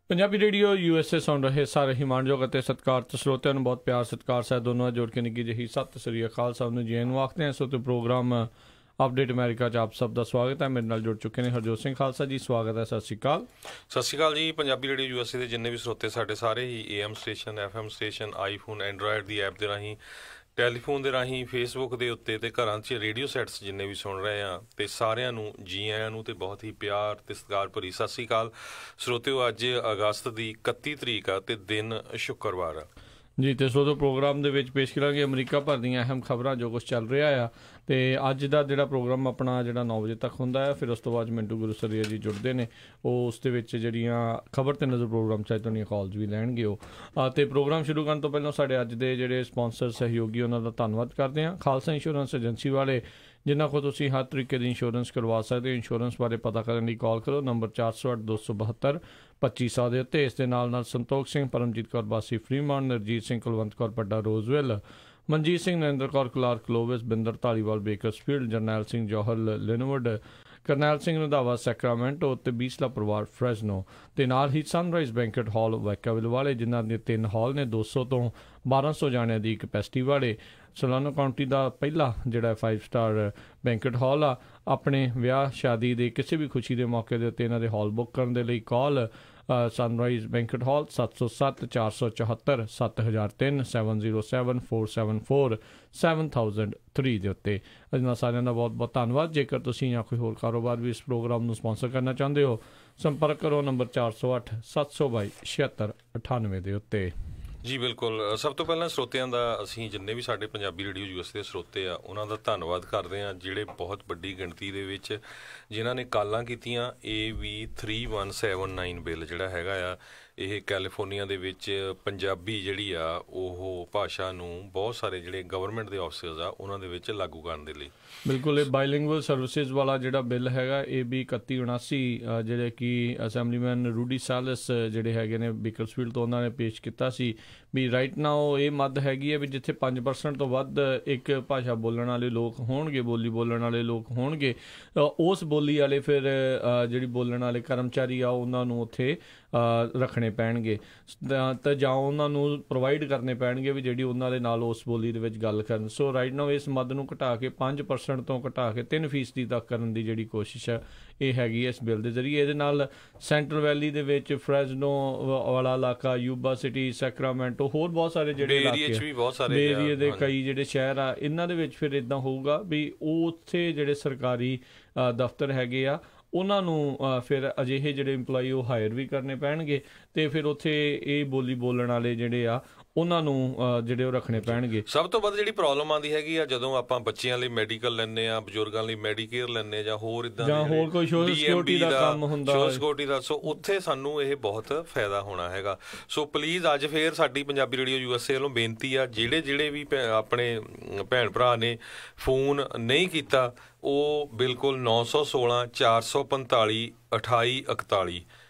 Punjabi radio USA ਸੁਣ ਰਹੇ ਸਾਰੇ ਹੀ ਮਾਣਯੋਗ ਅਤੇ ਸਤਿਕਾਰਤ ਸਰੋਤਿਆਂ ਨੂੰ ਬਹੁਤ ਪਿਆਰ ਸਤਿਕਾਰ ਸਾਹਿਬ ਦੋਨੋਂ ਜੋੜ ਕੇ ਨਿੱਘੀ ਜਿਹੀ ਸਤਿ ਸ੍ਰੀ ਅਕਾਲ ਸਾਹਿਬ ਨੂੰ ਜੀ ਨੂੰ ਆਖਦੇ ਹਾਂ। ਸੋ ਤੇ ਪ੍ਰੋਗਰਾਮ ਅਪਡੇਟ ਅਮਰੀਕਾ 'ਚ ਆਪ ਸਭ ਦਾ ਸਵਾਗਤ ਹੈ। ਮੇਰੇ ਨਾਲ ਜੁੜ ਚੁੱਕੇ ਨੇ ਹਰਜੋਤ ਸਿੰਘ ਖਾਲਸਾ ਜੀ, ਸਵਾਗਤ ਹੈ। ਸਤਿ ਸ਼੍ਰੀ ਅਕਾਲ। ਸਤਿ ਸ਼੍ਰੀ ਅਕਾਲ ਜੀ। ਪੰਜਾਬੀ ਰੇਡੀਓ USA ਦੇ ਜਿੰਨੇ ਵੀ ਸਰੋਤੇ ਸਾਡੇ ਸਾਰੇ ਹੀ AM station, FM station, iPhone, Android the app ਦੇ ਰਾਹੀਂ, ਟੈਲੀਫੋਨ ਦੇ ਰਾਹੀਂ, ਫੇਸਬੁੱਕ ਦੇ ਉੱਤੇ ਅਤੇ ਘਰਾਂ 'ਚ ਰੇਡੀਓ ਸੈਟਸ ਜਿੰਨੇ ਵੀ ਸੁਣ ਰਹੇ ਆ, ਅਤੇ ਸਾਰਿਆਂ ਨੂੰ ਜੀ ਆਇਆਂ ਨੂੰ ਅਤੇ ਬਹੁਤ ਹੀ ਪਿਆਰ ਅਤੇ ਸਤਿਕਾਰ ਭਰੀ ਸਤਿ ਸ਼੍ਰੀ ਅਕਾਲ ਸਰੋਤਿਓ। ਅੱਜ ਅਗਸਤ ਦੀ 31 ਤਰੀਕ ਆ ਅਤੇ ਦਿਨ ਸ਼ੁੱਕਰਵਾਰ ਆ ਜੀ। ਅਤੇ ਸੋ ਪ੍ਰੋਗਰਾਮ ਦੇ ਵਿੱਚ ਪੇਸ਼ ਕਰਾਂਗੇ ਅਮਰੀਕਾ ਭਰ ਦੀਆਂ ਅਹਿਮ ਖਬਰਾਂ ਜੋ ਕੁਛ ਚੱਲ ਰਿਹਾ ਆ। ਅਤੇ ਅੱਜ ਦਾ ਜਿਹੜਾ ਪ੍ਰੋਗਰਾਮ ਆਪਣਾ ਜਿਹੜਾ 9 ਵਜੇ ਤੱਕ ਹੁੰਦਾ ਹੈ। ਫਿਰ ਉਸ ਤੋਂ ਬਾਅਦ ਮਿੰਟੂ ਗੁਰੂਸਰੀਆ ਜੀ ਜੁੜਦੇ ਨੇ, ਉਹ ਉਸ ਦੇ ਵਿੱਚ ਜਿਹੜੀਆਂ ਖਬਰ 'ਤੇ ਨਜ਼ਰ ਪ੍ਰੋਗਰਾਮ 'ਚ ਤੁਹਾਡੀਆਂ ਕਾਲਸ ਵੀ ਲੈਣਗੇ ਉਹ। ਅਤੇ ਪ੍ਰੋਗਰਾਮ ਸ਼ੁਰੂ ਕਰਨ ਤੋਂ ਪਹਿਲਾਂ ਸਾਡੇ ਅੱਜ ਦੇ ਜਿਹੜੇ ਸਪੋਂਸਰ ਸਹਿਯੋਗੀ ਉਹਨਾਂ ਦਾ ਧੰਨਵਾਦ ਕਰਦੇ ਹਾਂ। ਖਾਲਸਾ ਇੰਸ਼ੋਰੈਂਸ ਏਜੰਸੀ ਵਾਲੇ, ਜਿਨ੍ਹਾਂ ਕੋਲ ਤੁਸੀਂ ਹਰ ਤਰੀਕੇ ਦੀ ਇੰਸ਼ੋਰੈਂਸ ਕਰਵਾ ਸਕਦੇ ਹੋ। ਇੰਸ਼ੋਰੈਂਸ ਬਾਰੇ ਪਤਾ ਕਰਨ ਲਈ ਕਾਲ ਕਰੋ ਨੰਬਰ 408-272-2500 ਦੇ ਉੱਤੇ। ਇਸ ਦੇ ਨਾਲ ਸੰਤੋਖ ਸਿੰਘ, ਪਰਮਜੀਤ ਕੌਰ ਵਾਸੀ ਫਰੀਮਾਨ, ਨਰਜੀਤ ਸਿੰਘ, ਕੁਲਵੰਤ ਕੌਰ ਪੱਡਾ ਰੋਜ਼ਵਿਲ, ਮਨਜੀਤ ਸਿੰਘ, ਨਰਿੰਦਰ ਕੌਰ ਕਲਾਰਕ ਲੋਵਿਸ, ਬਿੰਦਰ ਧਾਲੀਵਾਲ ਬੇਕਰਸਫੀਲਡ, ਜਰਨੈਲ ਸਿੰਘ ਜੌਹਰ ਲਿਨਵੁੱਡ, ਕਰਨੈਲ ਸਿੰਘ ਰੰਧਾਵਾ ਸੈਕਰਾਮੈਂਟੋ ਅਤੇ ਬੀਸਲਾ ਪਰਿਵਾਰ ਫਰੈਜ਼ਨੋ। ਅਤੇ ਨਾਲ ਹੀ ਸਨਰਾਈਜ਼ ਬੈਂਕਟ ਹਾਲ ਵੈਕਾਵਿਲ ਵਾਲੇ, ਜਿਨ੍ਹਾਂ ਦੇ 3 ਹਾਲ ਨੇ 200 ਤੋਂ 1200 ਜਾਣਿਆਂ ਦੀ ਕਪੈਸਿਟੀ ਵਾਲੇ। ਸੋਲਾਨੋ ਕਾਉਂਟੀ ਦਾ ਪਹਿਲਾ ਜਿਹੜਾ 5 ਸਟਾਰ ਬੈਂਕਟ ਹਾਲ ਆ। ਆਪਣੇ ਵਿਆਹ ਸ਼ਾਦੀ ਦੇ ਕਿਸੇ ਵੀ ਖੁਸ਼ੀ ਦੇ ਮੌਕੇ ਦੇ ਉੱਤੇ ਇਹਨਾਂ ਦੇ ਹਾਲ ਬੁੱਕ ਕਰਨ ਦੇ ਲਈ ਕਾਲ ਸਨਰਾਈਜ਼ ਬੈਂਕਟ ਹਾਲ 707-474-7003 707-474-7003 ਦੇ ਉੱਤੇ। ਇਹਨਾਂ ਸਾਰਿਆਂ ਦਾ ਬਹੁਤ ਬਹੁਤ ਧੰਨਵਾਦ। ਜੇਕਰ ਤੁਸੀਂ ਜਾਂ ਕੋਈ ਹੋਰ ਕਾਰੋਬਾਰ ਵੀ ਇਸ ਪ੍ਰੋਗਰਾਮ ਨੂੰ ਸਪਾਂਸਰ ਕਰਨਾ ਚਾਹੁੰਦੇ ਹੋ, ਸੰਪਰਕ ਕਰੋ ਨੰਬਰ 408-722-7698 ਦੇ ਉੱਤੇ। ਜੀ ਬਿਲਕੁਲ। ਸਭ ਤੋਂ ਪਹਿਲਾਂ ਸਰੋਤਿਆਂ ਦਾ ਅਸੀਂ ਜਿੰਨੇ ਵੀ ਸਾਡੇ ਪੰਜਾਬੀ ਰੇਡੀਓ USA ਦੇ ਸਰੋਤੇ ਆ ਉਹਨਾਂ ਦਾ ਧੰਨਵਾਦ ਕਰਦੇ ਹਾਂ, ਜਿਹੜੇ ਬਹੁਤ ਵੱਡੀ ਗਿਣਤੀ ਦੇ ਵਿੱਚ ਜਿਨ੍ਹਾਂ ਨੇ ਕਾਲਾਂ ਕੀਤੀਆਂ। AV 3179 ਬਿੱਲ ਜਿਹੜਾ ਹੈਗਾ ਆ, ਇਹ ਕੈਲੀਫੋਰਨੀਆ ਦੇ ਵਿੱਚ ਪੰਜਾਬੀ ਜਿਹੜੀ ਆ ਉਹ ਭਾਸ਼ਾ ਨੂੰ ਬਹੁਤ ਸਾਰੇ ਜਿਹੜੇ ਗਵਰਨਮੈਂਟ ਦੇ ਆਫਿਸਰਸ ਆ ਉਹਨਾਂ ਦੇ ਵਿੱਚ ਲਾਗੂ ਕਰਨ ਦੇ ਲਈ। ਬਿਲਕੁਲ। ਇਹ ਬਾਈਲਿੰਗੁਅਲ ਸਰਵਿਸਿਜ਼ ਵਾਲਾ ਜਿਹੜਾ ਬਿੱਲ ਹੈਗਾ AB 3179, ਜਿਹੜੇ ਕਿ ਅਸੈਂਬਲੀਮੈਨ ਰੂਡੀ ਸਾਲਿਸ ਜਿਹੜੇ ਹੈਗੇ ਨੇ ਬੇਕਰਸਫੀਲਡ ਤੋਂ, ਉਹਨਾਂ ਨੇ ਪੇਸ਼ ਕੀਤਾ ਸੀ ਵੀ ਰਾਈਟ ਨਾਓ ਇਹ ਮੱਦ ਹੈਗੀ ਹੈ ਵੀ ਜਿੱਥੇ 5% ਤੋਂ ਵੱਧ ਇੱਕ ਭਾਸ਼ਾ ਬੋਲਣ ਵਾਲੇ ਲੋਕ ਹੋਣਗੇ, ਬੋਲੀ ਬੋਲਣ ਵਾਲੇ ਲੋਕ ਹੋਣਗੇ, ਉਸ ਬੋਲੀ ਵਾਲੇ ਫਿਰ ਜਿਹੜੀ ਬੋਲਣ ਵਾਲੇ ਕਰਮਚਾਰੀ ਆ ਉਹਨਾਂ ਨੂੰ ਉੱਥੇ ਰੱਖਣੇ ਪੈਣਗੇ ਤਾਂ ਜਾਂ ਉਹਨਾਂ ਨੂੰ ਪ੍ਰੋਵਾਈਡ ਕਰਨੇ ਪੈਣਗੇ ਵੀ ਜਿਹੜੀ ਉਹਨਾਂ ਦੇ ਨਾਲ ਉਸ ਬੋਲੀ ਦੇ ਵਿੱਚ ਗੱਲ ਕਰਨ। ਸੋ ਰਾਈਟ ਨਾਓ ਇਸ ਮੱਦ ਨੂੰ ਘਟਾ ਕੇ 5% ਤੋਂ ਘਟਾ ਕੇ 3% ਤੱਕ ਕਰਨ ਦੀ ਜਿਹੜੀ ਕੋਸ਼ਿਸ਼ ਹੈ ਇਹ ਹੈਗੀ ਇਸ ਬਿੱਲ ਦੇ ਜ਼ਰੀਏ। ਇਹਦੇ ਨਾਲ ਸੈਂਟਰਲ ਵੈਲੀ ਦੇ ਵਿੱਚ ਫਰੈਜ਼ਨੋ ਵਾਲਾ ਇਲਾਕਾ, ਯੂਬਾ ਸਿਟੀ, ਸੈਕਰਾਮੈਂਟੋ, ਹੋਰ ਬਹੁਤ ਸਾਰੇ ਜਿਹੜੇ ਏਰੀਏ ਦੇ ਕਈ ਜਿਹੜੇ ਸ਼ਹਿਰ ਆ, ਇਹਨਾਂ ਦੇ ਵਿੱਚ ਫਿਰ ਇੱਦਾਂ ਹੋਊਗਾ ਵੀ ਉੱਥੇ ਜਿਹੜੇ ਸਰਕਾਰੀ ਦਫ਼ਤਰ ਹੈਗੇ ਆ ਉਹਨਾਂ ਨੂੰ ਫਿਰ ਅਜਿਹੇ ਜਿਹੜੇ ਇੰਪਲਾਈ ਉਹ ਹਾਇਰ ਵੀ ਕਰਨੇ ਪੈਣਗੇ ਅਤੇ ਫਿਰ ਉੱਥੇ ਇਹ ਬੋਲੀ ਬੋਲਣ ਵਾਲੇ ਜਿਹੜੇ ਆ ਉਹਨਾਂ ਨੂੰ ਜਿਹੜੇ ਉਹ ਰੱਖਣੇ ਪੈਣਗੇ। ਸਭ ਤੋਂ ਵੱਧ ਜਿਹੜੀ ਪ੍ਰੋਬਲਮ ਆਉਂਦੀ ਹੈਗੀ ਆ ਜਦੋਂ ਆਪਾਂ ਬੱਚਿਆਂ ਲਈ ਮੈਡੀਕਲ ਲੈਂਦੇ ਆ, ਬਜ਼ੁਰਗਾਂ ਲਈ ਮੈਡੀਕੇਅਰ ਲੈਂਦੇ ਜਾਂ ਹੋਰ ਇੱਦਾਂ ਜਾਂ ਹੋਰ ਕੋਈ ਸੋਸ਼ਲ ਸਿਕਿਉਰਿਟੀ ਦਾ ਕੰਮ ਹੁੰਦਾ, ਸੋਸ਼ਲ ਸਿਕਿਉਰਿਟੀ ਦਾ, ਸੋ ਉੱਥੇ ਸਾਨੂੰ ਇਹ ਬਹੁਤ ਫਾਇਦਾ ਹੋਣਾ ਹੈਗਾ। ਸੋ ਪਲੀਜ਼ ਅੱਜ ਫੇਰ ਸਾਡੀ ਪੰਜਾਬੀ ਰੇਡੀਓ USA ਵੱਲੋਂ ਬੇਨਤੀ ਆ, ਜਿਹੜੇ ਵੀ ਆਪਣੇ ਭੈਣ ਭਰਾ ਨੇ ਫੋਨ ਨਹੀਂ ਕੀਤਾ ਉਹ ਬਿਲਕੁਲ 916-445-2841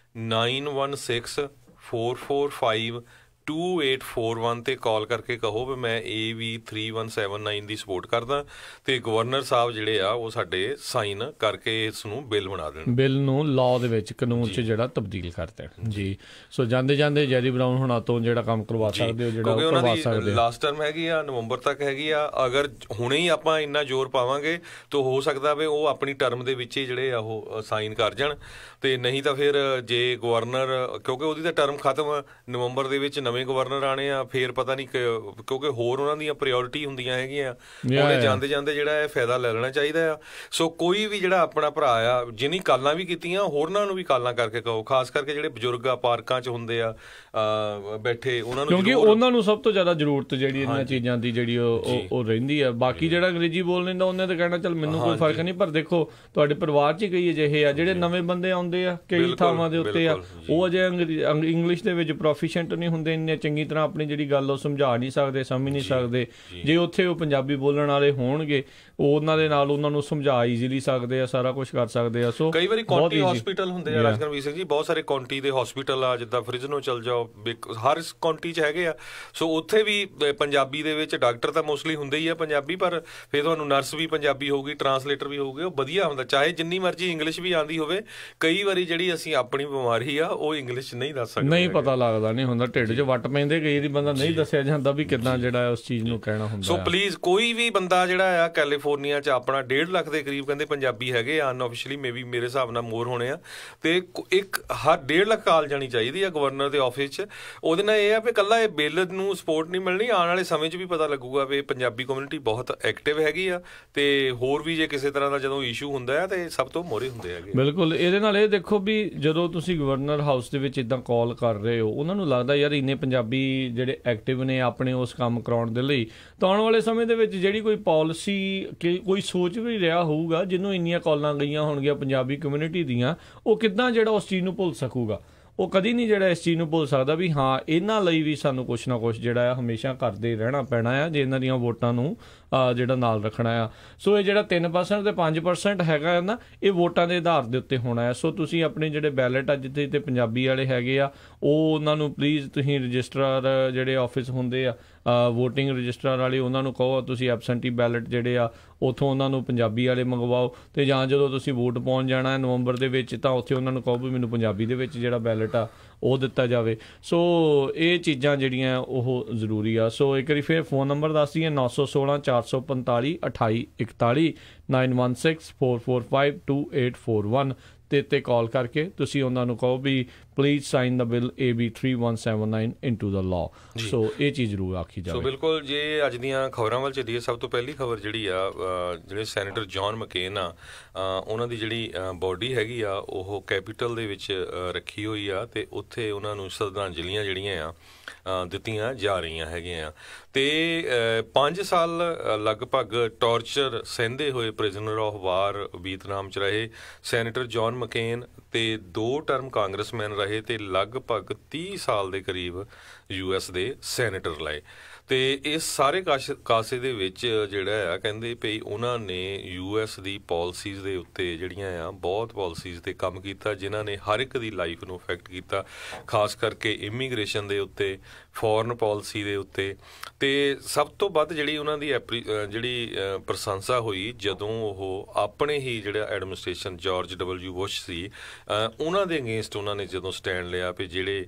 916-445-2841 ਤੇ ਕਾਲ ਕਰਕੇ ਕਹੋ ਵੀ ਮੈਂ AV 3179 ਦੀ ਸਪੋਰਟ ਕਰਦਾ ਅਤੇ ਗਵਰਨਰ ਸਾਹਿਬ ਜਿਹੜੇ ਆ ਉਹ ਸਾਡੇ ਸਾਈਨ ਕਰਕੇ ਇਸ ਨੂੰ ਬਿੱਲ ਬਣਾ ਦੇਣ, ਬਿੱਲ ਨੂੰ ਲਾਅ ਦੇ ਵਿੱਚ, ਕਾਨੂੰਨ 'ਚ ਜਿਹੜਾ ਤਬਦੀਲ ਕਰ ਦੇਣ ਜੀ। ਸੋ ਜਾਂਦੇ ਜਾਂਦੇ ਜੈਰੀ ਬਰਾਊਨ ਹੁਣਾਂ ਤੋਂ ਜਿਹੜਾ ਕੰਮ ਕਰਵਾ ਸਕਦੇ ਹੋ, ਜਿਹੜਾ ਕਰਵਾ ਸਕਦੇ ਹੋ। ਲਾਸਟ ਟਰਮ ਹੈਗੀ ਆ, ਨਵੰਬਰ ਤੱਕ ਹੈਗੀ ਆ। ਅਗਰ ਹੁਣੇ ਹੀ ਆਪਾਂ ਇੰਨਾ ਜ਼ੋਰ ਪਾਵਾਂਗੇ ਤਾਂ ਹੋ ਸਕਦਾ ਵੀ ਉਹ ਆਪਣੀ ਟਰਮ ਦੇ ਵਿੱਚ ਹੀ ਜਿਹੜੇ ਆ ਉਹ ਸਾਈਨ ਕਰ ਜਾਣ, ਅਤੇ ਨਹੀਂ ਤਾਂ ਫਿਰ ਜੇ ਗਵਰਨਰ, ਕਿਉਂਕਿ ਉਹਦੀ ਤਾਂ ਟਰਮ ਖਤਮ ਨਵੰਬਰ ਦੇ ਵਿੱਚ, ਨਵੇਂ ਗਵਰਨਰ ਆਣੇ ਆ, ਫਿਰ ਪਤਾ ਨਹੀਂ ਕਿਉਂਕਿ ਹੋਰ ਉਹਨਾਂ ਦੀਆਂ ਪ੍ਰਾਇਓਰਿਟੀ ਹੁੰਦੀਆਂ ਹੈਗੀਆਂ, ਉਹਨੇ ਜਾਂਦੇ ਜਾਂਦੇ ਜਿਹੜਾ ਇਹ ਫਾਇਦਾ ਲੈ ਲੈਣਾ ਚਾਹੀਦਾ ਆ। ਸੋ ਕੋਈ ਵੀ ਜਿਹੜਾ ਆਪਣਾ ਭਰਾ ਆ ਜਿਹਨੀ ਕਾਲਾਂ ਵੀ ਕੀਤੀਆਂ, ਹੋਰਨਾਂ ਨੂੰ ਵੀ ਕਾਲਾਂ ਕਰਕੇ ਕਹੋ, ਖਾਸ ਕਰਕੇ ਜਿਹੜੇ ਬਜ਼ੁਰਗ ਆ ਪਾਰਕਾਂ 'ਚ ਹੁੰਦੇ ਆ ਬੈਠੇ, ਉਹਨਾਂ ਨੂੰ, ਕਿਉਂਕਿ ਉਹਨਾਂ ਨੂੰ ਸਭ ਤੋਂ ਜ਼ਿਆਦਾ ਜ਼ਰੂਰਤ ਜਿਹੜੀ ਇਹਨਾਂ ਚੀਜ਼ਾਂ ਦੀ ਜਿਹੜੀ ਉਹ ਰਹਿੰਦੀ ਆ। ਬਾਕੀ ਜਿਹੜਾ ਅੰਗਰੇਜ਼ੀ ਬੋਲ ਲੈਂਦਾ ਉਹਨੇ ਤਾਂ ਕਹਿਣਾ ਚੱਲ ਮੈਨੂੰ ਕੋਈ ਫਰਕ ਨਹੀਂ, ਪਰ ਦੇਖੋ ਤੁਹਾਡੇ ਪਰਿਵਾਰ 'ਚ ਕਈ ਅਜਿਹੇ ਆ ਜਿਹੜੇ ਨਵੇਂ ਬੰਦੇ ਆਉਂਦੇ ਆ ਕਈ ਥਾਵਾਂ ਦੇ ਉੱਤੇ ਆ, ਉਹ ਅਜੇ ਇੰਗਲਿਸ਼ ਦੇ ਵਿੱਚ ਪ੍ਰੋਫੀਸ਼ੀਐਂਟ ਨਹੀਂ ਹੁੰਦੇ ਇੰਨੇ ਇੰਨੇ ਚੰਗੀ ਤਰ੍ਹਾਂ ਆਪਣੀ ਜਿਹੜੀ ਗੱਲ ਉਹ ਸਮਝਾ ਨਹੀਂ ਸਕਦੇ, ਸਮਝ ਨਹੀਂ ਸਕਦੇ। ਜੇ ਉੱਥੇ ਉਹ ਪੰਜਾਬੀ ਬੋਲਣ ਵਾਲੇ ਹੋਣਗੇ, ਉਹਨਾਂ ਦੇ ਨਾਲ ਉਹਨਾਂ ਨੂੰ ਸਮਝਾ ਈਜ਼ੀਲੀ ਸਕਦੇ ਆ, ਸਾਰਾ ਕੁਝ ਕਰ ਸਕਦੇ ਆ। ਸੋ ਕਈ ਵਾਰੀ ਕਾਉਂਟੀ ਹਸਪੀਟਲ ਹੁੰਦੇ ਆ ਰਾਜਕਰਮਵੀਰ ਸਿੰਘ ਜੀ, ਬਹੁਤ ਸਾਰੇ ਕਾਉਂਟੀ ਦੇ ਹਸਪੀਟਲ ਆ, ਜਿੱਦਾਂ ਫਰਿਜ਼ਨੋ ਚਲ ਜਾਓ, ਹਰ ਕਾਉਂਟੀ 'ਚ ਹੈਗੇ ਆ। ਸੋ ਉੱਥੇ ਵੀ ਪੰਜਾਬੀ ਦੇ ਵਿੱਚ ਡਾਕਟਰ ਤਾਂ ਮੋਸਟਲੀ ਹੁੰਦੇ ਹੀ ਆ ਪੰਜਾਬੀ, ਪਰ ਫਿਰ ਤੁਹਾਨੂੰ ਨਰਸ ਵੀ ਪੰਜਾਬੀ ਹੋਊਗੀ, ਟਰਾਂਸਲੇਟਰ ਵੀ ਹੋਊਗੇ, ਉਹ ਵਧੀਆ ਹੁੰਦਾ। ਚਾਹੇ ਜਿੰਨੀ ਮਰਜ਼ੀ ਇੰਗਲਿਸ਼ ਵੀ ਆਉਂਦੀ ਹੋਵੇ, ਕਈ ਵਾਰੀ ਜਿਹੜੀ ਅਸੀਂ ਆਪਣੀ ਬਿਮਾਰੀ ਆ ਉਹ ਇੰਗਲਿਸ਼ 'ਚ ਨਹੀਂ ਦੱਸ ਸਕਦੇ, ਨਹੀਂ ਪਤਾ ਲੱਗਦਾ, ਨਹੀਂ ਹੁੰਦਾ, ਢਿੱਡ 'ਚ ਵੱਟ ਪੈਂਦੇ, ਕਈ ਵਾਰੀ ਬੰਦਾ ਨਹੀਂ ਦੱਸਿਆ ਜਾਂਦਾ ਵੀ ਕਿੱਦਾਂ ਜਿਹੜਾ ਉਸ ਚੀਜ਼ ਨੂੰ ਕਹਿਣਾ ਹੁੰਦਾ। ਸੋ ਪਲੀਜ਼ ਕੋਈ ਵੀ ਬੰਦਾ ਜਿਹੜਾ ਆ ਕੈਲੀਫੋਰਨੀਆ 'ਚ ਆਪਣਾ 1.5 ਲੱਖ ਦੇ ਕਰੀਬ ਕਹਿੰਦੇ ਪੰਜਾਬੀ ਹੈਗੇ ਆ, ਅਨਆਫੀਸ਼ੀਅਲੀ ਮੇਬੀ ਮੇਰੇ ਹਿਸਾਬ ਨਾਲ ਮੋਰ ਹੋਣੇ ਆ, ਤੇ ਇੱਕ ਹਰ 1.5 ਲੱਖ ਕਾਲ ਜਾਣੀ ਚਾਹੀਦੀ ਆ ਗਵਰਨਰ ਦੇ ਆਫਿਸ 'ਚ। ਉਹਦੇ ਨਾਲ ਇਹ ਆ ਵੀ ਇਕੱਲਾ ਇਹ ਬਿੱਲ ਨੂੰ ਸਪੋਰਟ ਨਹੀਂ ਮਿਲਣੀ, ਆਉਣ ਵਾਲੇ ਸਮੇਂ 'ਚ ਵੀ ਪਤਾ ਲੱਗੂਗਾ ਵੀ ਪੰਜਾਬੀ ਕਮਿਊਨਿਟੀ ਬਹੁਤ ਐਕਟਿਵ ਹੈਗੀ ਆ, ਤੇ ਹੋਰ ਵੀ ਜੇ ਕਿਸੇ ਤਰ੍ਹਾਂ ਦਾ ਜਦੋਂ ਇਸ਼ੂ ਹੁੰਦਾ ਹੈ ਤੇ ਸਭ ਤੋਂ ਮੋਹਰੇ ਹੁੰਦੇ ਹੈਗੇ। ਬਿਲਕੁਲ। ਇਹਦੇ ਨਾਲ ਇਹ ਦੇਖੋ ਵੀ ਜਦੋਂ ਤੁਸੀਂ ਗਵਰਨਰ ਹਾਊਸ ਦੇ ਵਿੱਚ ਇੱਦਾਂ ਕਾਲ ਕਰ ਰਹੇ ਹੋ, ਉਹਨਾਂ ਨੂੰ ਲੱਗਦਾ ਯਾਰ ਇੰਨੇ ਪੰਜਾਬੀ ਜਿਹੜੇ ਐਕਟਿਵ ਨੇ ਆਪਣੇ ਉਸ ਕੰਮ ਕਰਾਉਣ ਦੇ ਲਈ, ਤਾਂ ਆਉਣ ਵਾਲੇ ਸਮੇਂ ਦੇ ਵਿੱਚ ਜਿਹੜੀ ਕੋਈ ਪਾਲਿਸੀ ਕੋਈ ਸੋਚ ਵੀ ਰਿਹਾ ਹੋਊਗਾ, ਜਿਹਨੂੰ ਇੰਨੀਆਂ ਕਾਲਾਂ ਗਈਆਂ ਹੋਣਗੀਆਂ ਪੰਜਾਬੀ ਕਮਿਊਨਿਟੀ ਦੀਆਂ, ਉਹ ਕਿੱਦਾਂ ਜਿਹੜਾ ਉਸ ਚੀਜ਼ ਨੂੰ ਭੁੱਲ ਸਕੂਗਾ। ਉਹ ਕਦੀ ਨਹੀਂ ਜਿਹੜਾ ਇਸ ਚੀਜ਼ ਨੂੰ ਭੁੱਲ ਸਕਦਾ ਵੀ ਹਾਂ ਇਹਨਾਂ ਲਈ ਵੀ ਸਾਨੂੰ ਕੁਛ ਨਾ ਕੁਛ ਜਿਹੜਾ ਆ ਹਮੇਸ਼ਾ ਕਰਦੇ ਰਹਿਣਾ ਪੈਣਾ ਆ, ਜੇ ਇਹਨਾਂ ਦੀਆਂ ਵੋਟਾਂ ਨੂੰ ਜਿਹੜਾ ਨਾਲ ਰੱਖਣਾ ਆ। ਸੋ ਇਹ ਜਿਹੜਾ 3% ਤੇ 5% ਹੈਗਾ ਨਾ, ਇਹ ਵੋਟਾਂ ਦੇ ਆਧਾਰ ਦੇ ਉੱਤੇ ਹੋਣਾ ਹੈ। ਸੋ ਤੁਸੀਂ ਆਪਣੇ ਜਿਹੜੇ ਬੈਲਟ ਆ ਜਿੱਥੇ ਤੇ ਪੰਜਾਬੀ ਵਾਲੇ ਹੈਗੇ ਆ, ਉਹ ਉਹਨਾਂ ਨੂੰ ਪਲੀਜ਼ ਤੁਸੀਂ ਰਜਿਸਟਰਾਰ ਜਿਹੜੇ ਆਫਿਸ ਹੁੰਦੇ ਆ ਵੋਟਿੰਗ ਰਜਿਸਟਰਾਰ ਵਾਲੇ, ਉਹਨਾਂ ਨੂੰ ਕਹੋ ਤੁਸੀਂ ਐਬਸੈਂਟੀ ਬੈਲਟ ਜਿਹੜੇ ਆ ਉੱਥੋਂ ਉਹਨਾਂ ਨੂੰ ਪੰਜਾਬੀ ਵਾਲੇ ਮੰਗਵਾਓ, ਤੇ ਜਾਂ ਜਦੋਂ ਤੁਸੀਂ ਵੋਟ ਪਾਉਣ ਜਾਣਾ ਨਵੰਬਰ ਦੇ ਵਿੱਚ, ਤਾਂ ਉੱਥੇ ਉਹਨਾਂ ਨੂੰ ਕਹੋ ਵੀ ਮੈਨੂੰ ਪੰਜਾਬੀ ਦੇ ਵਿੱਚ ਜਿਹੜਾ ਬੈਲਟ ਆ ਉਹ ਦਿੱਤਾ ਜਾਵੇ। ਸੋ ਇਹ ਚੀਜ਼ਾਂ ਜਿਹੜੀਆਂ ਉਹ ਜ਼ਰੂਰੀ ਆ। ਸੋ ਇੱਕ ਵਾਰੀ ਫਿਰ ਫੋਨ ਨੰਬਰ ਦੱਸ ਦਈਏ, 916 445 2841 916 445 2841 ਤੇ ਕਾਲ ਕਰਕੇ ਤੁਸੀਂ ਉਹਨਾਂ ਨੂੰ ਕਹੋ ਵੀ please sign the bill AB 3179 into the law. So ਇਹ ਚੀਜ਼ ਜ਼ਰੂਰ ਆਖੀ ਜਾਵੇ। ਸੋ ਬਿਲਕੁਲ, ਜੇ ਅੱਜ ਦੀਆਂ ਖਬਰਾਂ ਵੱਲ ਚੱਲੀਏ, ਸਭ ਤੋਂ ਪਹਿਲੀ ਖਬਰ ਜਿਹੜੀ ਆ, ਜਿਹੜੇ ਸੈਨੇਟਰ ਜੌਨ ਮਕੇਨ ਆ, ਉਹਨਾਂ ਦੀ ਜਿਹੜੀ ਬੋਡੀ ਹੈਗੀ ਆ ਉਹ ਕੈਪੀਟਲ ਦੇ ਵਿੱਚ ਰੱਖੀ ਹੋਈ ਆ, ਤੇ ਉੱਥੇ ਉਹਨਾਂ ਨੂੰ ਸ਼ਰਧਾਂਜਲੀਆਂ ਜਿਹੜੀਆਂ ਆ ਦਿੱਤੀਆਂ ਜਾ ਰਹੀਆਂ ਹੈਗੀਆਂ ਆ। ਤੇ 5 ਸਾਲ ਲਗਭਗ ਟੌਰਚਰ ਸਹਿੰਦੇ ਹੋਏ ਪ੍ਰਿਜ਼ਨਰ ਆਫ ਵਾਰ ਵੀਅਤਨਾਮ 'ਚ ਰਹੇ ਸੈਨੇਟਰ ਜੌਨ ਮਕੇਨ, ਤੇ 2 ਟਰਮ ਕਾਂਗਰਸਮੈਨ ਰਹੇ, ਤੇ ਲਗਭਗ 30 ਸਾਲ ਦੇ ਕਰੀਬ US ਦੇ ਸੈਨੇਟਰ ਲਏ। ਤੇ ਇਸ ਸਾਰੇ ਕਾਸੇ ਦੇ ਵਿੱਚ ਜਿਹੜਾ ਆ ਕਹਿੰਦੇ ਭਈ ਉਹਨਾਂ ਨੇ US ਦੀ ਪਾਲਿਸੀਜ਼ ਦੇ ਉੱਤੇ ਜਿਹੜੀਆਂ ਆ ਬਹੁਤ ਪਾਲਿਸੀਜ਼ 'ਤੇ ਕੰਮ ਕੀਤਾ, ਜਿਨ੍ਹਾਂ ਨੇ ਹਰ ਇੱਕ ਦੀ ਲਾਈਫ ਨੂੰ ਅਫੈਕਟ ਕੀਤਾ, ਖਾਸ ਕਰਕੇ ਇਮੀਗ੍ਰੇਸ਼ਨ ਦੇ ਉੱਤੇ, ਫੋਰਨ ਪਾਲਿਸੀ ਦੇ ਉੱਤੇ। ਤੇ ਸਭ ਤੋਂ ਵੱਧ ਜਿਹੜੀ ਉਹਨਾਂ ਦੀ ਜਿਹੜੀ ਪ੍ਰਸ਼ੰਸਾ ਹੋਈ ਜਦੋਂ ਉਹ ਆਪਣੇ ਹੀ ਜਿਹੜਾ ਐਡਮਿਨਿਸਟ੍ਰੇਸ਼ਨ ਜਾਰਜ W ਬੁਸ਼ ਸੀ, ਉਹਨਾਂ ਦੇ ਅਗੇਂਸਟ ਉਹਨਾਂ ਨੇ ਜਦੋਂ ਸਟੈਂਡ ਲਿਆ ਵੀ ਜਿਹੜੇ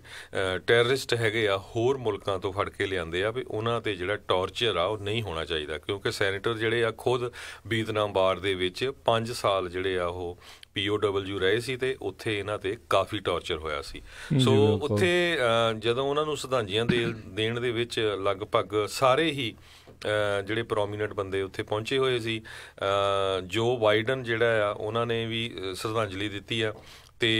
ਟੈਰਰਿਸਟ ਹੈਗੇ ਆ ਹੋਰ ਮੁਲਕਾਂ ਤੋਂ ਫੜ ਕੇ ਲਿਆਂਦੇ ਆ, ਵੀ ਉਹਨਾਂ ਤੇ ਜਿਹੜਾ ਟੌਰਚਰ ਆ ਉਹ ਨਹੀਂ ਹੋਣਾ ਚਾਹੀਦਾ, ਕਿਉਂਕਿ ਸੈਨੇਟਰ ਜਿਹੜੇ ਆ ਖੁਦ ਵੀਅਤਨਾਮ ਵਾਰ ਦੇ ਵਿੱਚ 5 ਸਾਲ ਜਿਹੜੇ ਆ ਉਹ POW ਰਹੇ ਸੀ, ਤੇ ਉੱਥੇ ਇਹਨਾਂ ਤੇ ਕਾਫੀ ਟੌਰਚਰ ਹੋਇਆ ਸੀ। ਸੋ ਉੱਥੇ ਜਦੋਂ ਉਹਨਾਂ ਨੂੰ ਸ਼ਰਧਾਂਜਲੀਆਂ ਦੇਣ ਦੇ ਵਿੱਚ ਲਗਭਗ ਸਾਰੇ ਹੀ ਜਿਹੜੇ ਪ੍ਰੋਮੀਨੈਂਟ ਬੰਦੇ ਉੱਥੇ ਪਹੁੰਚੇ ਹੋਏ ਸੀ। ਜੋ ਬਾਈਡਨ ਜਿਹੜਾ ਆ ਉਹਨਾਂ ਨੇ ਵੀ ਸ਼ਰਧਾਂਜਲੀ ਦਿੱਤੀ ਆ, ਤੇ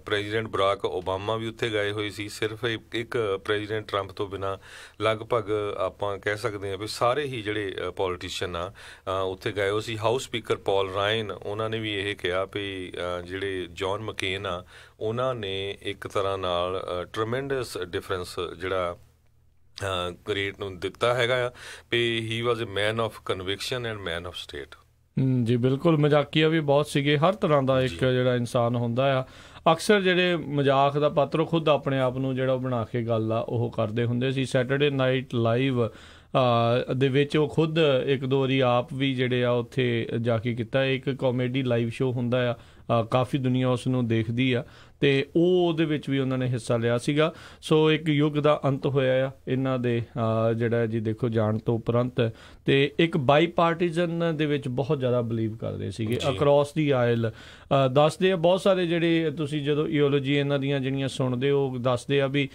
ਪ੍ਰੈਜ਼ੀਡੈਂਟ ਬਰਾਕ ਓਬਾਮਾ ਵੀ ਉੱਥੇ ਗਏ ਹੋਏ ਸੀ। ਸਿਰਫ ਇੱਕ ਪ੍ਰੈਜ਼ੀਡੈਂਟ ਟਰੰਪ ਤੋਂ ਬਿਨਾਂ ਲਗਭਗ ਆਪਾਂ ਕਹਿ ਸਕਦੇ ਹਾਂ ਵੀ ਸਾਰੇ ਹੀ ਜਿਹੜੇ ਪੋਲੀਟੀਸ਼ੀਅਨ ਆ ਉੱਥੇ ਗਏ ਹੋਏ ਸੀ। ਹਾਊਸ ਸਪੀਕਰ ਪੌਲ ਰਾਇਨ ਉਹਨਾਂ ਨੇ ਵੀ ਇਹ ਕਿਹਾ ਵੀ ਜਿਹੜੇ ਜੌਨ ਮਕੇਨ ਆ ਉਹਨਾਂ ਨੇ ਇੱਕ ਤਰ੍ਹਾਂ ਨਾਲ ਟਰਮੈਂਡਸ ਡਿਫਰੈਂਸ ਜਿਹੜਾ ਕ੍ਰੀਏਟ ਨੂੰ ਦਿੱਤਾ ਹੈਗਾ ਆ, ਵੀ he was a man of conviction and man of state. ਜੀ ਬਿਲਕੁਲ, ਮਜ਼ਾਕੀਆ ਵੀ ਬਹੁਤ ਸੀਗੇ, ਹਰ ਤਰ੍ਹਾਂ ਦਾ ਇੱਕ ਜਿਹੜਾ ਇਨਸਾਨ ਹੁੰਦਾ ਆ। ਅਕਸਰ ਜਿਹੜੇ ਮਜ਼ਾਕ ਦਾ ਪਾਤਰ ਖੁਦ ਆਪਣੇ ਆਪ ਨੂੰ ਜਿਹੜਾ ਬਣਾ ਕੇ ਗੱਲ ਆ ਉਹ ਕਰਦੇ ਹੁੰਦੇ ਸੀ। ਸੈਟਰਡੇ ਨਾਈਟ ਲਾਈਵ ਦੇ ਵਿੱਚ ਉਹ ਖੁਦ ਇੱਕ ਦੋ ਵਾਰੀ ਆਪ ਵੀ ਜਿਹੜੇ ਆ ਉੱਥੇ ਜਾ ਕੇ ਕੀਤਾ। ਇੱਕ ਕਾਮੇਡੀ ਲਾਈਵ ਸ਼ੋਅ ਹੁੰਦਾ ਆ, ਕਾਫੀ ਦੁਨੀਆ ਉਸ ਨੂੰ ਦੇਖਦੀ ਆ, ਤੇ ਉਹਦੇ ਵਿੱਚ ਵੀ ਉਹਨਾਂ ਨੇ ਹਿੱਸਾ ਲਿਆ ਸੀਗਾ। ਸੋ ਇੱਕ ਯੁੱਗ ਦਾ ਅੰਤ ਹੋਇਆ ਆ ਇਹਨਾਂ ਦੇ ਜਿਹੜਾ ਜੀ ਦੇਖੋ ਜਾਣ ਤੋਂ ਉਪਰੰਤ। ਤੇ ਇੱਕ ਬਾਈ ਪਾਰਟੀਜ਼ਨ ਦੇ ਵਿੱਚ ਬਹੁਤ ਜ਼ਿਆਦਾ ਬਿਲੀਵ ਕਰਦੇ ਸੀਗੇ ਅਕਰੋਸ ਦੀ ਆਇਲ। ਦੱਸਦੇ ਆ ਬਹੁਤ ਸਾਰੇ ਜਿਹੜੇ ਤੁਸੀਂ ਜਦੋਂ ਈਓਲੋਜੀ ਇਹਨਾਂ ਦੀਆਂ ਜਿਹੜੀਆਂ ਸੁਣਦੇ ਹੋ, ਦੱਸਦੇ ਆ ਵੀ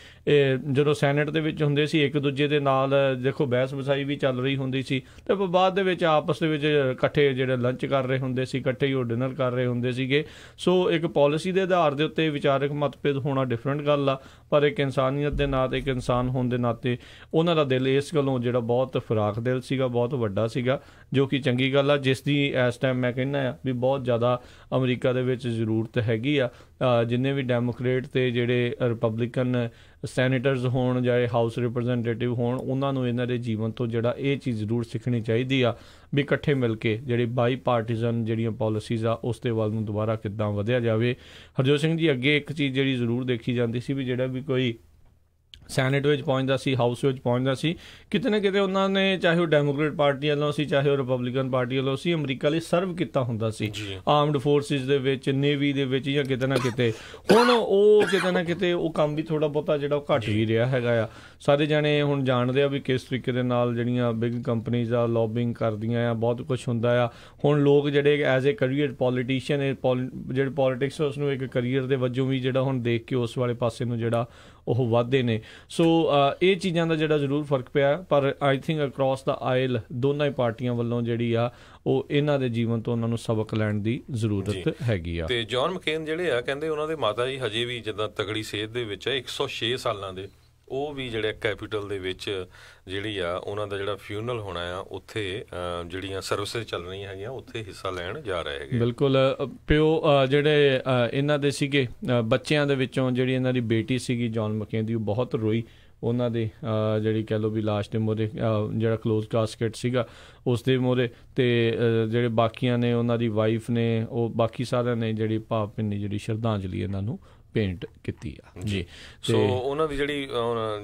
ਜਦੋਂ ਸੈਨੇਟ ਦੇ ਵਿੱਚ ਹੁੰਦੇ ਸੀ ਇੱਕ ਦੂਜੇ ਦੇ ਨਾਲ ਦੇਖੋ ਬਹਿਸ ਵਸਾਈ ਵੀ ਚੱਲ ਰਹੀ ਹੁੰਦੀ ਸੀ, ਤੇ ਬਾਅਦ ਦੇ ਵਿੱਚ ਆਪਸ ਦੇ ਵਿੱਚ ਇਕੱਠੇ ਜਿਹੜੇ ਲੰਚ ਕਰ ਰਹੇ ਹੁੰਦੇ ਸੀ, ਇਕੱਠੇ ਹੀ ਉਹ ਡਿਨਰ ਕਰ ਰਹੇ ਹੁੰਦੇ ਸੀਗੇ। ਸੋ ਇੱਕ ਪਾਲਿਸੀ ਦੇ ਆਧਾਰ ਦੇ ਉੱਤੇ ਵਿਚਾਰਕ ਮਤਭੇਦ ਹੋਣਾ ਡਿਫਰੈਂਟ ਗੱਲ ਆ, ਪਰ ਇੱਕ ਇਨਸਾਨੀਅਤ ਦੇ ਨਾਂ 'ਤੇ, ਇੱਕ ਇਨਸਾਨ ਹੋਣ ਦੇ ਨਾਤੇ ਉਹਨਾਂ ਦਾ ਦਿਲ ਇਸ ਗੱਲੋਂ ਜਿਹੜਾ ਬਹੁਤ ਫਰਾਖ ਦਿਲ ਸੀਗਾ, ਬਹੁਤ ਵੱਡਾ ਸੀਗਾ, ਜੋ ਕਿ ਚੰਗੀ ਗੱਲ ਆ, ਜਿਸ ਦੀ ਇਸ ਟਾਈਮ ਮੈਂ ਕਹਿੰਦਾ ਆ ਵੀ ਬਹੁਤ ਜ਼ਿਆਦਾ ਅਮਰੀਕਾ ਦੇ ਵਿੱਚ ਜ਼ਰੂਰਤ ਹੈਗੀ ਆ। ਜਿੰਨੇ ਵੀ ਡੈਮੋਕਰੇਟ ਤੇ ਜਿਹੜੇ ਰਿਪਬਲਿਕਨ ਸੈਨੇਟਰਸ ਹੋਣ ਚਾਹੇ ਹਾਊਸ ਰਿਪਰੈਜ਼ੈਂਟੇਟਿਵ ਹੋਣ, ਉਹਨਾਂ ਨੂੰ ਇਹਨਾਂ ਦੇ ਜੀਵਨ ਤੋਂ ਜਿਹੜਾ ਇਹ ਚੀਜ਼ ਜ਼ਰੂਰ ਸਿੱਖਣੀ ਚਾਹੀਦੀ ਆ ਵੀ ਇਕੱਠੇ ਮਿਲ ਕੇ ਜਿਹੜੀ ਬਾਈ ਪਾਰਟੀਜ਼ਨ ਜਿਹੜੀਆਂ ਪੋਲਿਸੀਜ਼ ਆ ਉਸ ਦੇ ਵੱਲ ਨੂੰ ਦੁਬਾਰਾ ਕਿੱਦਾਂ ਵਧਿਆ ਜਾਵੇ। ਹਰਜੋਤ ਸਿੰਘ ਜੀ, ਅੱਗੇ ਇੱਕ ਚੀਜ਼ ਜਿਹੜੀ ਜ਼ਰੂਰ ਦੇਖੀ ਜਾਂਦੀ ਸੀ ਵੀ ਜਿਹੜਾ ਵੀ ਕੋਈ ਸੈਨੇਟ ਵਿੱਚ ਪਹੁੰਚਦਾ ਸੀ, ਹਾਊਸ ਵਿੱਚ ਪਹੁੰਚਦਾ ਸੀ, ਕਿਤੇ ਨਾ ਕਿਤੇ ਉਹਨਾਂ ਨੇ ਚਾਹੇ ਉਹ ਡੈਮੋਕ੍ਰੇਟ ਪਾਰਟੀ ਵੱਲੋਂ ਸੀ ਚਾਹੇ ਉਹ ਰਿਪਬਲਿਕਨ ਪਾਰਟੀ ਵੱਲੋਂ ਸੀ, ਅਮਰੀਕਾ ਲਈ ਸਰਵ ਕੀਤਾ ਹੁੰਦਾ ਸੀ ਆਰਮਡ ਫੋਰਸਿਸ ਦੇ ਵਿੱਚ, ਨੇਵੀ ਦੇ ਵਿੱਚ ਜਾਂ ਕਿਤੇ ਨਾ ਕਿਤੇ। ਹੁਣ ਉਹ ਕਿਤੇ ਨਾ ਕਿਤੇ ਉਹ ਕੰਮ ਵੀ ਥੋੜ੍ਹਾ ਬਹੁਤਾ ਜਿਹੜਾ ਉਹ ਘੱਟ ਵੀ ਰਿਹਾ ਹੈਗਾ ਆ। ਸਾਰੇ ਜਾਣੇ ਹੁਣ ਜਾਣਦੇ ਆ ਵੀ ਕਿਸ ਤਰੀਕੇ ਦੇ ਨਾਲ ਜਿਹੜੀਆਂ ਬਿਗ ਕੰਪਨੀਜ਼ ਆ ਲੌਬਿੰਗ ਕਰਦੀਆਂ ਆ, ਬਹੁਤ ਕੁਛ ਹੁੰਦਾ ਆ। ਹੁਣ ਲੋਕ ਜਿਹੜੇ ਐਜ਼ ਏ ਕਰੀਅਰ ਪੋਲੀਟੀਸ਼ੀਅਨ ਜਿਹੜੇ ਪੋਲੀਟਿਕਸ ਉਸ ਨੂੰ ਇੱਕ ਕਰੀਅਰ ਦੇ ਵਜੋਂ ਵੀ ਜਿਹੜਾ ਹੁਣ ਦੇਖ ਕੇ ਉਸ ਵਾਲੇ ਪਾਸੇ ਨੂੰ ਜਿਹੜਾ ਉਹ ਵੱਧਦੇ ਨੇ। ਸੋ ਇਹ ਚੀਜ਼ਾਂ ਦਾ ਜਿਹੜਾ ਜ਼ਰੂਰ ਫਰਕ ਪਿਆ, ਪਰ ਆਈ ਥਿੰਕ ਅਕਰੋਸ ਦਾ ਆਇਲ ਦੋਨਾਂ ਹੀ ਪਾਰਟੀਆਂ ਵੱਲੋਂ ਜਿਹੜੀ ਆ ਉਹ ਇਹਨਾਂ ਦੇ ਜੀਵਨ ਤੋਂ ਉਹਨਾਂ ਨੂੰ ਸਬਕ ਲੈਣ ਦੀ ਜ਼ਰੂਰਤ ਹੈਗੀ ਆ। ਤੇ ਜੌਨ ਮਕੇਨ ਜਿਹੜੇ ਆ ਕਹਿੰਦੇ ਉਹਨਾਂ ਦੇ ਮਾਤਾ ਜੀ ਹਜੇ ਵੀ ਜਿੱਦਾਂ ਤਗੜੀ ਸਿਹਤ ਦੇ ਵਿੱਚ ਆ, 106 ਸਾਲਾਂ ਦੇ, ਉਹ ਵੀ ਜਿਹੜੇ ਕੈਪੀਟਲ ਦੇ ਵਿੱਚ ਜਿਹੜੀ ਆ ਉਹਨਾਂ ਦਾ ਜਿਹੜਾ ਫਿਊਨਰਲ ਹੋਣਾ ਆ, ਉੱਥੇ ਜਿਹੜੀਆਂ ਸਰਵਿਸਿਜ਼ ਚੱਲ ਰਹੀਆਂ ਹੈਗੀਆਂ ਉੱਥੇ ਹਿੱਸਾ ਲੈਣ ਜਾ ਰਹੇ ਹੈਗੇ। ਬਿਲਕੁਲ। ਪਿਓ ਜਿਹੜੇ ਇਹਨਾਂ ਦੇ ਸੀਗੇ ਬੱਚਿਆਂ ਦੇ ਵਿੱਚੋਂ ਜਿਹੜੀ ਇਹਨਾਂ ਦੀ ਬੇਟੀ ਸੀਗੀ ਜੌਨ ਮਕੇਨ ਦੀ, ਉਹ ਬਹੁਤ ਰੋਈ ਉਹਨਾਂ ਦੇ ਜਿਹੜੀ ਕਹਿ ਲਓ ਵੀ ਲਾਸ਼ ਦੇ ਮੂਹਰੇ ਜਿਹੜਾ ਕਲੋਜ਼ ਕਾਸਕੇਟ ਸੀਗਾ ਉਸ ਦੇ ਮੂਹਰੇ, ਅਤੇ ਜਿਹੜੇ ਬਾਕੀਆਂ ਨੇ ਉਹਨਾਂ ਦੀ ਵਾਈਫ ਨੇ ਉਹ ਬਾਕੀ ਸਾਰਿਆਂ ਨੇ ਜਿਹੜੀ ਭਾਵ ਭਿੰਨੀ ਜਿਹੜੀ ਸ਼ਰਧਾਂਜਲੀ ਇਹਨਾਂ ਨੂੰ ਪੇਂਟ ਕੀਤੀ ਆ ਜੀ। ਸੋ ਉਹਨਾਂ ਦੀ ਜਿਹੜੀ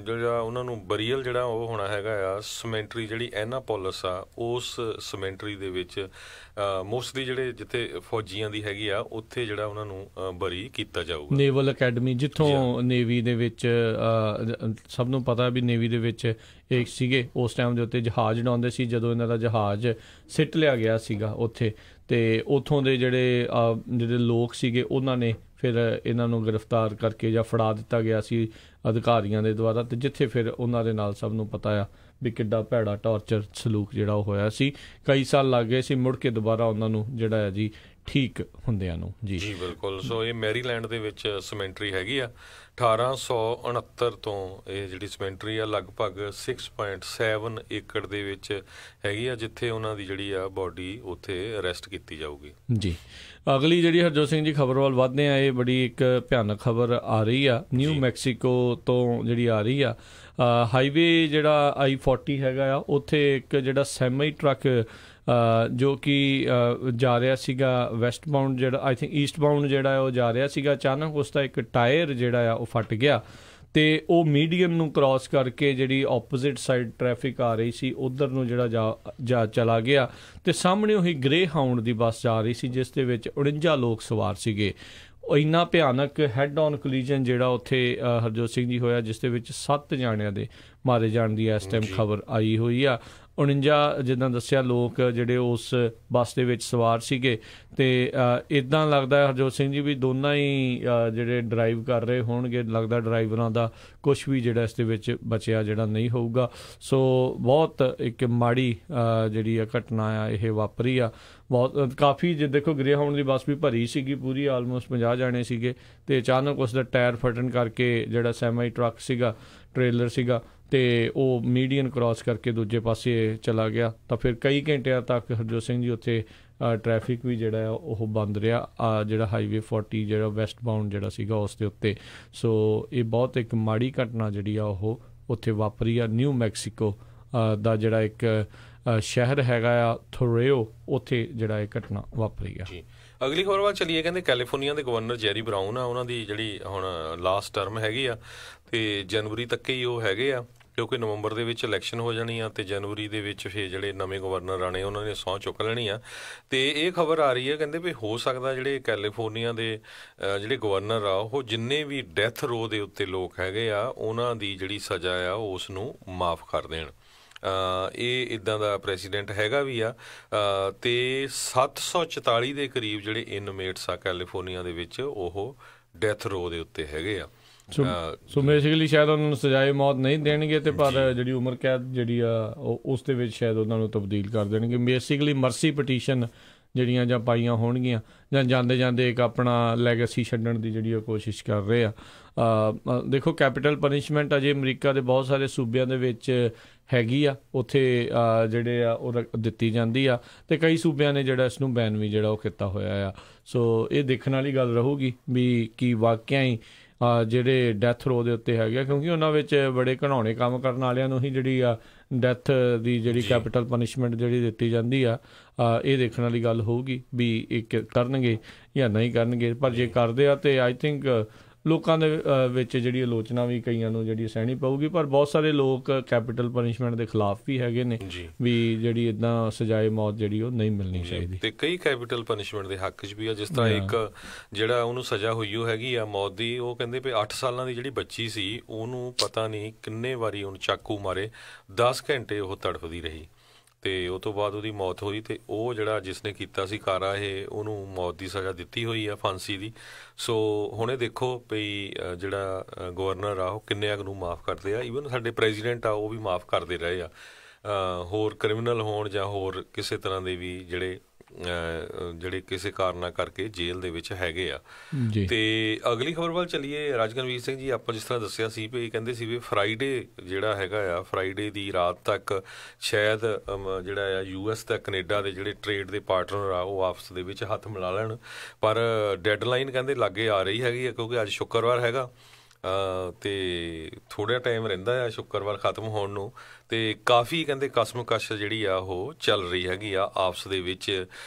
ਜਿਹੜਾ ਉਹਨਾਂ ਨੂੰ ਬਰੀਅਲ ਜਿਹੜਾ ਉਹ ਹੋਣਾ ਹੈਗਾ ਆ, ਸਮੈਂਟਰੀ ਜਿਹੜੀ ਐਨਾਪੋਲਿਸ ਆ, ਉਸ ਸਮੈਂਟਰੀ ਦੇ ਵਿੱਚ ਮੋਸਟਲੀ ਜਿਹੜੇ ਜਿੱਥੇ ਫੌਜੀਆਂ ਦੀ ਹੈਗੀ ਆ ਉੱਥੇ ਜਿਹੜਾ ਉਹਨਾਂ ਨੂੰ ਬਰੀ ਕੀਤਾ ਜਾਊਗਾ। ਨੇਵਲ ਅਕੈਡਮੀ, ਜਿੱਥੋਂ ਨੇਵੀ ਦੇ ਵਿੱਚ ਸਭ ਨੂੰ ਪਤਾ ਵੀ ਨੇਵੀ ਦੇ ਵਿੱਚ ਇੱਕ ਸੀਗੇ ਉਸ ਟਾਈਮ ਦੇ ਉੱਤੇ ਜਹਾਜ਼ ਉਡਾਉਂਦੇ ਸੀ, ਜਦੋਂ ਇਹਨਾਂ ਦਾ ਜਹਾਜ਼ ਸਿੱਟ ਲਿਆ ਗਿਆ ਸੀਗਾ ਉੱਥੇ, ਅਤੇ ਉੱਥੋਂ ਦੇ ਜਿਹੜੇ ਲੋਕ ਸੀਗੇ ਉਹਨਾਂ ਨੇ ਫਿਰ ਇਹਨਾਂ ਨੂੰ ਗ੍ਰਿਫਤਾਰ ਕਰਕੇ ਜਾਂ ਫੜਾ ਦਿੱਤਾ ਗਿਆ ਸੀ ਅਧਿਕਾਰੀਆਂ ਦੇ ਦੁਆਰਾ, ਅਤੇ ਜਿੱਥੇ ਫਿਰ ਉਹਨਾਂ ਦੇ ਨਾਲ ਸਭ ਨੂੰ ਪਤਾ ਆ ਵੀ ਕਿੱਡਾ ਭੈੜਾ ਟਾਰਚਰ ਸਲੂਕ ਜਿਹੜਾ ਉਹ ਹੋਇਆ ਸੀ। ਕਈ ਸਾਲ ਲੱਗ ਗਏ ਸੀ ਮੁੜ ਕੇ ਦੁਬਾਰਾ ਉਹਨਾਂ ਨੂੰ ਜਿਹੜਾ ਹੈ ਜੀ ਠੀਕ ਹੁੰਦਿਆਂ ਨੂੰ ਜੀ। ਬਿਲਕੁਲ। ਸੋ ਇਹ ਮੈਰੀਲੈਂਡ ਦੇ ਵਿੱਚ ਸਮੈਂਟਰੀ ਹੈਗੀ ਆ। 1869 ਤੋਂ ਇਹ ਜਿਹੜੀ ਸਮੈਂਟਰੀ ਆ ਲਗਭਗ 6.7 ਏਕੜ ਦੇ ਵਿੱਚ ਹੈਗੀ ਆ, ਜਿੱਥੇ ਉਹਨਾਂ ਦੀ ਜਿਹੜੀ ਆ ਬੋਡੀ ਉੱਥੇ ਅਰੈਸਟ ਕੀਤੀ ਜਾਊਗੀ ਜੀ। ਅਗਲੀ ਜਿਹੜੀ ਹਰਜੋਤ ਸਿੰਘ ਜੀ ਖਬਰ ਵੱਲ ਵੱਧਦੇ ਆ, ਇਹ ਬੜੀ ਇੱਕ ਭਿਆਨਕ ਖਬਰ ਆ ਰਹੀ ਆ ਨਿਊ ਮੈਕਸੀਕੋ ਤੋਂ ਜਿਹੜੀ ਆ ਰਹੀ ਆ। ਹਾਈਵੇ ਜਿਹੜਾ I-40 ਹੈਗਾ ਆ, ਉੱਥੇ ਇੱਕ ਜਿਹੜਾ ਸੈਮੀ ਟਰੱਕ ਜੋ ਕਿ ਜਾ ਰਿਹਾ ਸੀਗਾ ਵੈਸਟ ਬਾਉਂਡ, ਜਿਹੜਾ ਆਈ ਥਿੰਕ ਈਸਟ ਬਾਉਂਡ ਜਿਹੜਾ ਉਹ ਜਾ ਰਿਹਾ ਸੀਗਾ, ਅਚਾਨਕ ਉਸ ਦਾ ਇੱਕ ਟਾਇਰ ਜਿਹੜਾ ਆ ਉਹ ਫਟ ਗਿਆ ਅਤੇ ਉਹ ਮੀਡੀਅਮ ਨੂੰ ਕ੍ਰਾਸ ਕਰਕੇ ਜਿਹੜੀ ਆਪੋਜ਼ਿਟ ਸਾਈਡ ਟ੍ਰੈਫਿਕ ਆ ਰਹੀ ਸੀ ਉੱਧਰ ਨੂੰ ਜਿਹੜਾ ਚਲਾ ਗਿਆ, ਅਤੇ ਸਾਹਮਣੇ ਉਹੀ ਗ੍ਰੇ ਹਾਊਂਡ ਦੀ ਬੱਸ ਜਾ ਰਹੀ ਸੀ ਜਿਸ ਦੇ ਵਿੱਚ 49 ਲੋਕ ਸਵਾਰ ਸੀਗੇ। ਇੰਨਾ ਭਿਆਨਕ ਹੈਡ ਔਨ ਕੋਲੀਜਨ ਜਿਹੜਾ ਉੱਥੇ ਹਰਜੋਤ ਸਿੰਘ ਜੀ ਹੋਇਆ, ਜਿਸ ਦੇ ਵਿੱਚ 7 ਜਾਣਿਆਂ ਦੇ ਮਾਰੇ ਜਾਣ ਦੀ ਇਸ ਟਾਈਮ ਖਬਰ ਆਈ ਹੋਈ ਆ। 49 ਜਿੱਦਾਂ ਦੱਸਿਆ ਲੋਕ ਜਿਹੜੇ ਉਸ ਬੱਸ ਦੇ ਵਿੱਚ ਸਵਾਰ ਸੀਗੇ, ਅਤੇ ਇੱਦਾਂ ਲੱਗਦਾ ਹਰਜੋਤ ਸਿੰਘ ਜੀ ਵੀ ਦੋਨਾਂ ਹੀ ਜਿਹੜੇ ਡਰਾਈਵ ਕਰ ਰਹੇ ਹੋਣਗੇ, ਲੱਗਦਾ ਡਰਾਈਵਰਾਂ ਦਾ ਕੁਛ ਵੀ ਜਿਹੜਾ ਇਸ ਦੇ ਵਿੱਚ ਬਚਿਆ ਜਿਹੜਾ ਨਹੀਂ ਹੋਊਗਾ। ਸੋ ਬਹੁਤ ਇੱਕ ਮਾੜੀ ਜਿਹੜੀ ਆ ਘਟਨਾ ਆ ਇਹ ਵਾਪਰੀ ਆ। ਬਹੁਤ ਕਾਫੀ ਜੇ ਦੇਖੋ ਗ੍ਰੇ ਹਾਊਂਡ ਦੀ ਬੱਸ ਵੀ ਭਰੀ ਸੀਗੀ ਪੂਰੀ, ਆਲਮੋਸਟ 50 ਜਾਣੇ ਸੀਗੇ, ਅਤੇ ਅਚਾਨਕ ਉਸ ਦਾ ਟਾਇਰ ਫਟਣ ਕਰਕੇ ਜਿਹੜਾ ਸੈਮੀ ਟਰੱਕ ਸੀਗਾ, ਟ੍ਰੇਲਰ ਸੀਗਾ, ਅਤੇ ਉਹ ਮੀਡੀਅਨ ਕ੍ਰਾਸ ਕਰਕੇ ਦੂਜੇ ਪਾਸੇ ਚਲਾ ਗਿਆ। ਤਾਂ ਫਿਰ ਕਈ ਘੰਟਿਆਂ ਤੱਕ ਹਰਜੋਤ ਸਿੰਘ ਜੀ ਉੱਥੇ ਟ੍ਰੈਫਿਕ ਵੀ ਜਿਹੜਾ ਉਹ ਬੰਦ ਰਿਹਾ ਜਿਹੜਾ ਹਾਈਵੇ 40 ਜਿਹੜਾ ਵੈਸਟ ਬਾਉਂਡ ਜਿਹੜਾ ਸੀਗਾ ਉਸ ਦੇ ਉੱਤੇ। ਸੋ ਇਹ ਬਹੁਤ ਇੱਕ ਮਾੜੀ ਘਟਨਾ ਜਿਹੜੀ ਆ ਉਹ ਉੱਥੇ ਵਾਪਰੀ ਆ। ਨਿਊ ਮੈਕਸੀਕੋ ਦਾ ਜਿਹੜਾ ਇੱਕ ਸ਼ਹਿਰ ਹੈਗਾ ਆ ਥੋਰੇਓ, ਉੱਥੇ ਜਿਹੜਾ ਇਹ ਘਟਨਾ ਵਾਪਰੀ ਆ। ਅਗਲੀ ਖਬਰ ਵੱਲ ਚੱਲੀਏ। ਕਹਿੰਦੇ ਕੈਲੀਫੋਰਨੀਆ ਦੇ ਗਵਰਨਰ ਜੈਰੀ ਬਰਾਊਨ ਆ, ਉਹਨਾਂ ਦੀ ਜਿਹੜੀ ਹੁਣ ਲਾਸਟ ਟਰਮ ਹੈਗੀ ਆ, ਅਤੇ ਜਨਵਰੀ ਤੱਕ ਹੀ ਉਹ ਹੈਗੇ ਆ, ਕਿਉਂਕਿ ਨਵੰਬਰ ਦੇ ਵਿੱਚ ਇਲੈਕਸ਼ਨ ਹੋ ਜਾਣੀ ਆ, ਅਤੇ ਜਨਵਰੀ ਦੇ ਵਿੱਚ ਫਿਰ ਜਿਹੜੇ ਨਵੇਂ ਗਵਰਨਰ ਆਣੇ ਉਹਨਾਂ ਨੇ ਸਹੁੰ ਚੁੱਕ ਲੈਣੀ ਆ। ਅਤੇ ਇਹ ਖਬਰ ਆ ਰਹੀ ਹੈ ਕਹਿੰਦੇ ਵੀ ਹੋ ਸਕਦਾ ਜਿਹੜੇ ਕੈਲੀਫੋਰਨੀਆ ਦੇ ਜਿਹੜੇ ਗਵਰਨਰ ਆ ਉਹ ਜਿੰਨੇ ਵੀ ਡੈਥ ਰੋ ਦੇ ਉੱਤੇ ਲੋਕ ਹੈਗੇ ਆ ਉਹਨਾਂ ਦੀ ਜਿਹੜੀ ਸਜ਼ਾ ਆ ਉਸ ਨੂੰ ਮਾਫ ਕਰ ਦੇਣ। ਇਹ ਇੱਦਾਂ ਦਾ ਪ੍ਰੈਸੀਡੈਂਟ ਹੈਗਾ ਵੀ ਆ, ਅਤੇ 744 ਦੇ ਕਰੀਬ ਜਿਹੜੇ ਇਨਮੇਟਸ ਆ ਕੈਲੀਫੋਰਨੀਆ ਦੇ ਵਿੱਚ ਉਹ ਡੈਥ ਰੋ ਦੇ ਉੱਤੇ ਹੈਗੇ ਆ। ਸੋ ਬੇਸਿਕਲੀ ਸ਼ਾਇਦ ਉਹਨਾਂ ਨੂੰ ਸਜ਼ਾਏ ਮੌਤ ਨਹੀਂ ਦੇਣਗੇ, ਅਤੇ ਪਰ ਜਿਹੜੀ ਉਮਰ ਕੈਦ ਜਿਹੜੀ ਆ ਉਸ ਦੇ ਵਿੱਚ ਸ਼ਾਇਦ ਉਹਨਾਂ ਨੂੰ ਤਬਦੀਲ ਕਰ ਦੇਣਗੇ। ਬੇਸਿਕਲੀ ਮਰਸੀ ਪਟੀਸ਼ਨ ਜਿਹੜੀਆਂ ਜਾਂ ਪਾਈਆਂ ਹੋਣਗੀਆਂ, ਜਾਂ ਜਾਂਦੇ ਜਾਂਦੇ ਇੱਕ ਆਪਣਾ ਲੈਗੇਸੀ ਛੱਡਣ ਦੀ ਜਿਹੜੀ ਉਹ ਕੋਸ਼ਿਸ਼ ਕਰ ਰਹੇ ਆ। ਦੇਖੋ ਕੈਪੀਟਲ ਪਨਿਸ਼ਮੈਂਟ ਅਜੇ ਅਮਰੀਕਾ ਦੇ ਬਹੁਤ ਸਾਰੇ ਸੂਬਿਆਂ ਦੇ ਵਿੱਚ ਹੈਗੀ ਆ, ਉੱਥੇ ਜਿਹੜੇ ਆ ਉਹ ਦਿੱਤੀ ਜਾਂਦੀ ਆ, ਅਤੇ ਕਈ ਸੂਬਿਆਂ ਨੇ ਜਿਹੜਾ ਇਸ ਨੂੰ ਬੈਨ ਵੀ ਜਿਹੜਾ ਉਹ ਕੀਤਾ ਹੋਇਆ ਆ। ਸੋ ਇਹ ਦੇਖਣ ਵਾਲੀ ਗੱਲ ਰਹੂਗੀ ਵੀ ਕੀ ਵਾਕਿਆ ਹੀ ਜਿਹੜੇ ਡੈਥ ਰੋ ਦੇ ਉੱਤੇ ਹੈਗੇ ਆ, ਕਿਉਂਕਿ ਉਹਨਾਂ ਵਿੱਚ ਬੜੇ ਘਿਨਾਉਣੇ ਕੰਮ ਕਰਨ ਵਾਲਿਆਂ ਨੂੰ ਹੀ ਜਿਹੜੀ ਆ ਡੈਥ ਦੀ ਜਿਹੜੀ ਕੈਪੀਟਲ ਪਨਿਸ਼ਮੈਂਟ ਜਿਹੜੀ ਦਿੱਤੀ ਜਾਂਦੀ ਆ, ਇਹ ਦੇਖਣ ਵਾਲੀ ਗੱਲ ਹੋਊਗੀ ਵੀ ਇਹ ਕਰਨਗੇ ਜਾਂ ਨਹੀਂ ਕਰਨਗੇ। ਪਰ ਜੇ ਕਰਦੇ ਆ ਤਾਂ ਆਈ ਥਿੰਕ ਲੋਕਾਂ ਦੇ ਵਿੱਚ ਜਿਹੜੀ ਆਲੋਚਨਾ ਵੀ ਕਈਆਂ ਨੂੰ ਜਿਹੜੀ ਸਹਿਣੀ ਪਊਗੀ, ਪਰ ਬਹੁਤ ਸਾਰੇ ਲੋਕ ਕੈਪੀਟਲ ਪਨਿਸ਼ਮੈਂਟ ਦੇ ਖਿਲਾਫ ਵੀ ਹੈਗੇ ਨੇ ਵੀ ਜਿਹੜੀ ਇੱਦਾਂ ਸਜ਼ਾਏ ਮੌਤ ਜਿਹੜੀ ਉਹ ਨਹੀਂ ਮਿਲਣੀ ਚਾਹੀਦੀ, ਤੇ ਕਈ ਕੈਪੀਟਲ ਪਨਿਸ਼ਮੈਂਟ ਦੇ ਹੱਕ 'ਚ ਵੀ ਆ। ਜਿਸ ਤਰ੍ਹਾਂ ਇੱਕ ਜਿਹੜਾ ਉਹਨੂੰ ਸਜ਼ਾ ਹੋਈ ਉਹ ਹੈਗੀ ਆ ਮੌਤ ਦੀ, ਉਹ ਕਹਿੰਦੇ ਵੀ 8 ਸਾਲਾਂ ਦੀ ਜਿਹੜੀ ਬੱਚੀ ਸੀ ਉਹਨੂੰ ਪਤਾ ਨਹੀਂ ਕਿੰਨੇ ਵਾਰੀ ਉਹਨੂੰ ਚਾਕੂ ਮਾਰੇ, 10 ਘੰਟੇ ਉਹ ਤੜਫਦੀ ਰਹੀ ਤੇ ਉਹ ਤੋਂ ਬਾਅਦ ਉਹਦੀ ਮੌਤ ਹੋਈ। ਤੇ ਉਹ ਜਿਹੜਾ ਜਿਸਨੇ ਕੀਤਾ ਸੀ ਕਾਰਾ, ਇਹ ਉਹਨੂੰ ਮੌਤ ਦੀ ਸਜ਼ਾ ਦਿੱਤੀ ਹੋਈ ਆ, ਫਾਂਸੀ ਦੀ। ਸੋ ਹੁਣ ਇਹ ਦੇਖੋ ਵੀ ਜਿਹੜਾ ਗਵਰਨਰ ਆ ਉਹ ਕਿੰਨੇ ਨੂੰ ਮਾਫ਼ ਕਰਦੇ ਆ। ਈਵਨ ਸਾਡੇ ਪ੍ਰੈਜ਼ੀਡੈਂਟ ਆ ਉਹ ਵੀ ਮਾਫ਼ ਕਰਦੇ ਰਹੇ ਆ, ਹੋਰ ਕ੍ਰਿਮੀਨਲ ਹੋਣ ਜਾਂ ਹੋਰ ਕਿਸੇ ਤਰ੍ਹਾਂ ਦੇ ਵੀ ਜਿਹੜੇ ਕਿਸੇ ਕਾਰਨਾਂ ਕਰਕੇ ਜੇਲ੍ਹ ਦੇ ਵਿੱਚ ਹੈਗੇ ਆ। ਤੇ ਅਗਲੀ ਖਬਰ ਵੱਲ ਚੱਲੀਏ ਰਾਜਕਨਵੀਰ ਸਿੰਘ ਜੀ। ਆਪਾਂ ਜਿਸ ਤਰ੍ਹਾਂ ਦੱਸਿਆ ਸੀ ਵੀ ਕਹਿੰਦੇ ਸੀ ਵੀ ਫਰਾਈਡੇ ਜਿਹੜਾ ਹੈਗਾ ਆ, ਫਰਾਈਡੇ ਦੀ ਰਾਤ ਤੱਕ ਸ਼ਾਇਦ ਜਿਹੜਾ ਆ US ਤੇ ਕੈਨੇਡਾ ਦੇ ਜਿਹੜੇ ਟ੍ਰੇਡ ਦੇ ਪਾਰਟਨਰ ਆ ਉਹ ਆਪਸ ਦੇ ਵਿੱਚ ਹੱਥ ਮਿਲਾ ਲੈਣ, ਪਰ ਡੈਡਲਾਈਨ ਕਹਿੰਦੇ ਲਾਗੇ ਆ ਰਹੀ ਹੈਗੀ ਆ, ਕਿਉਂਕਿ ਅੱਜ ਸ਼ੁੱਕਰਵਾਰ ਹੈਗਾ ਤੇ ਥੋੜ੍ਹਾ ਟਾਈਮ ਰਹਿੰਦਾ ਆ ਸ਼ੁੱਕਰਵਾਰ ਖ਼ਤਮ ਹੋਣ ਨੂੰ। ਤੇ ਕਾਫੀ ਕਹਿੰਦੇ ਕਸਮਕਸ਼ ਜਿਹੜੀ ਆ ਉਹ ਚੱਲ ਰਹੀ ਹੈਗੀ ਆ, ਆਪਸ ਦੇ ਵਿੱਚ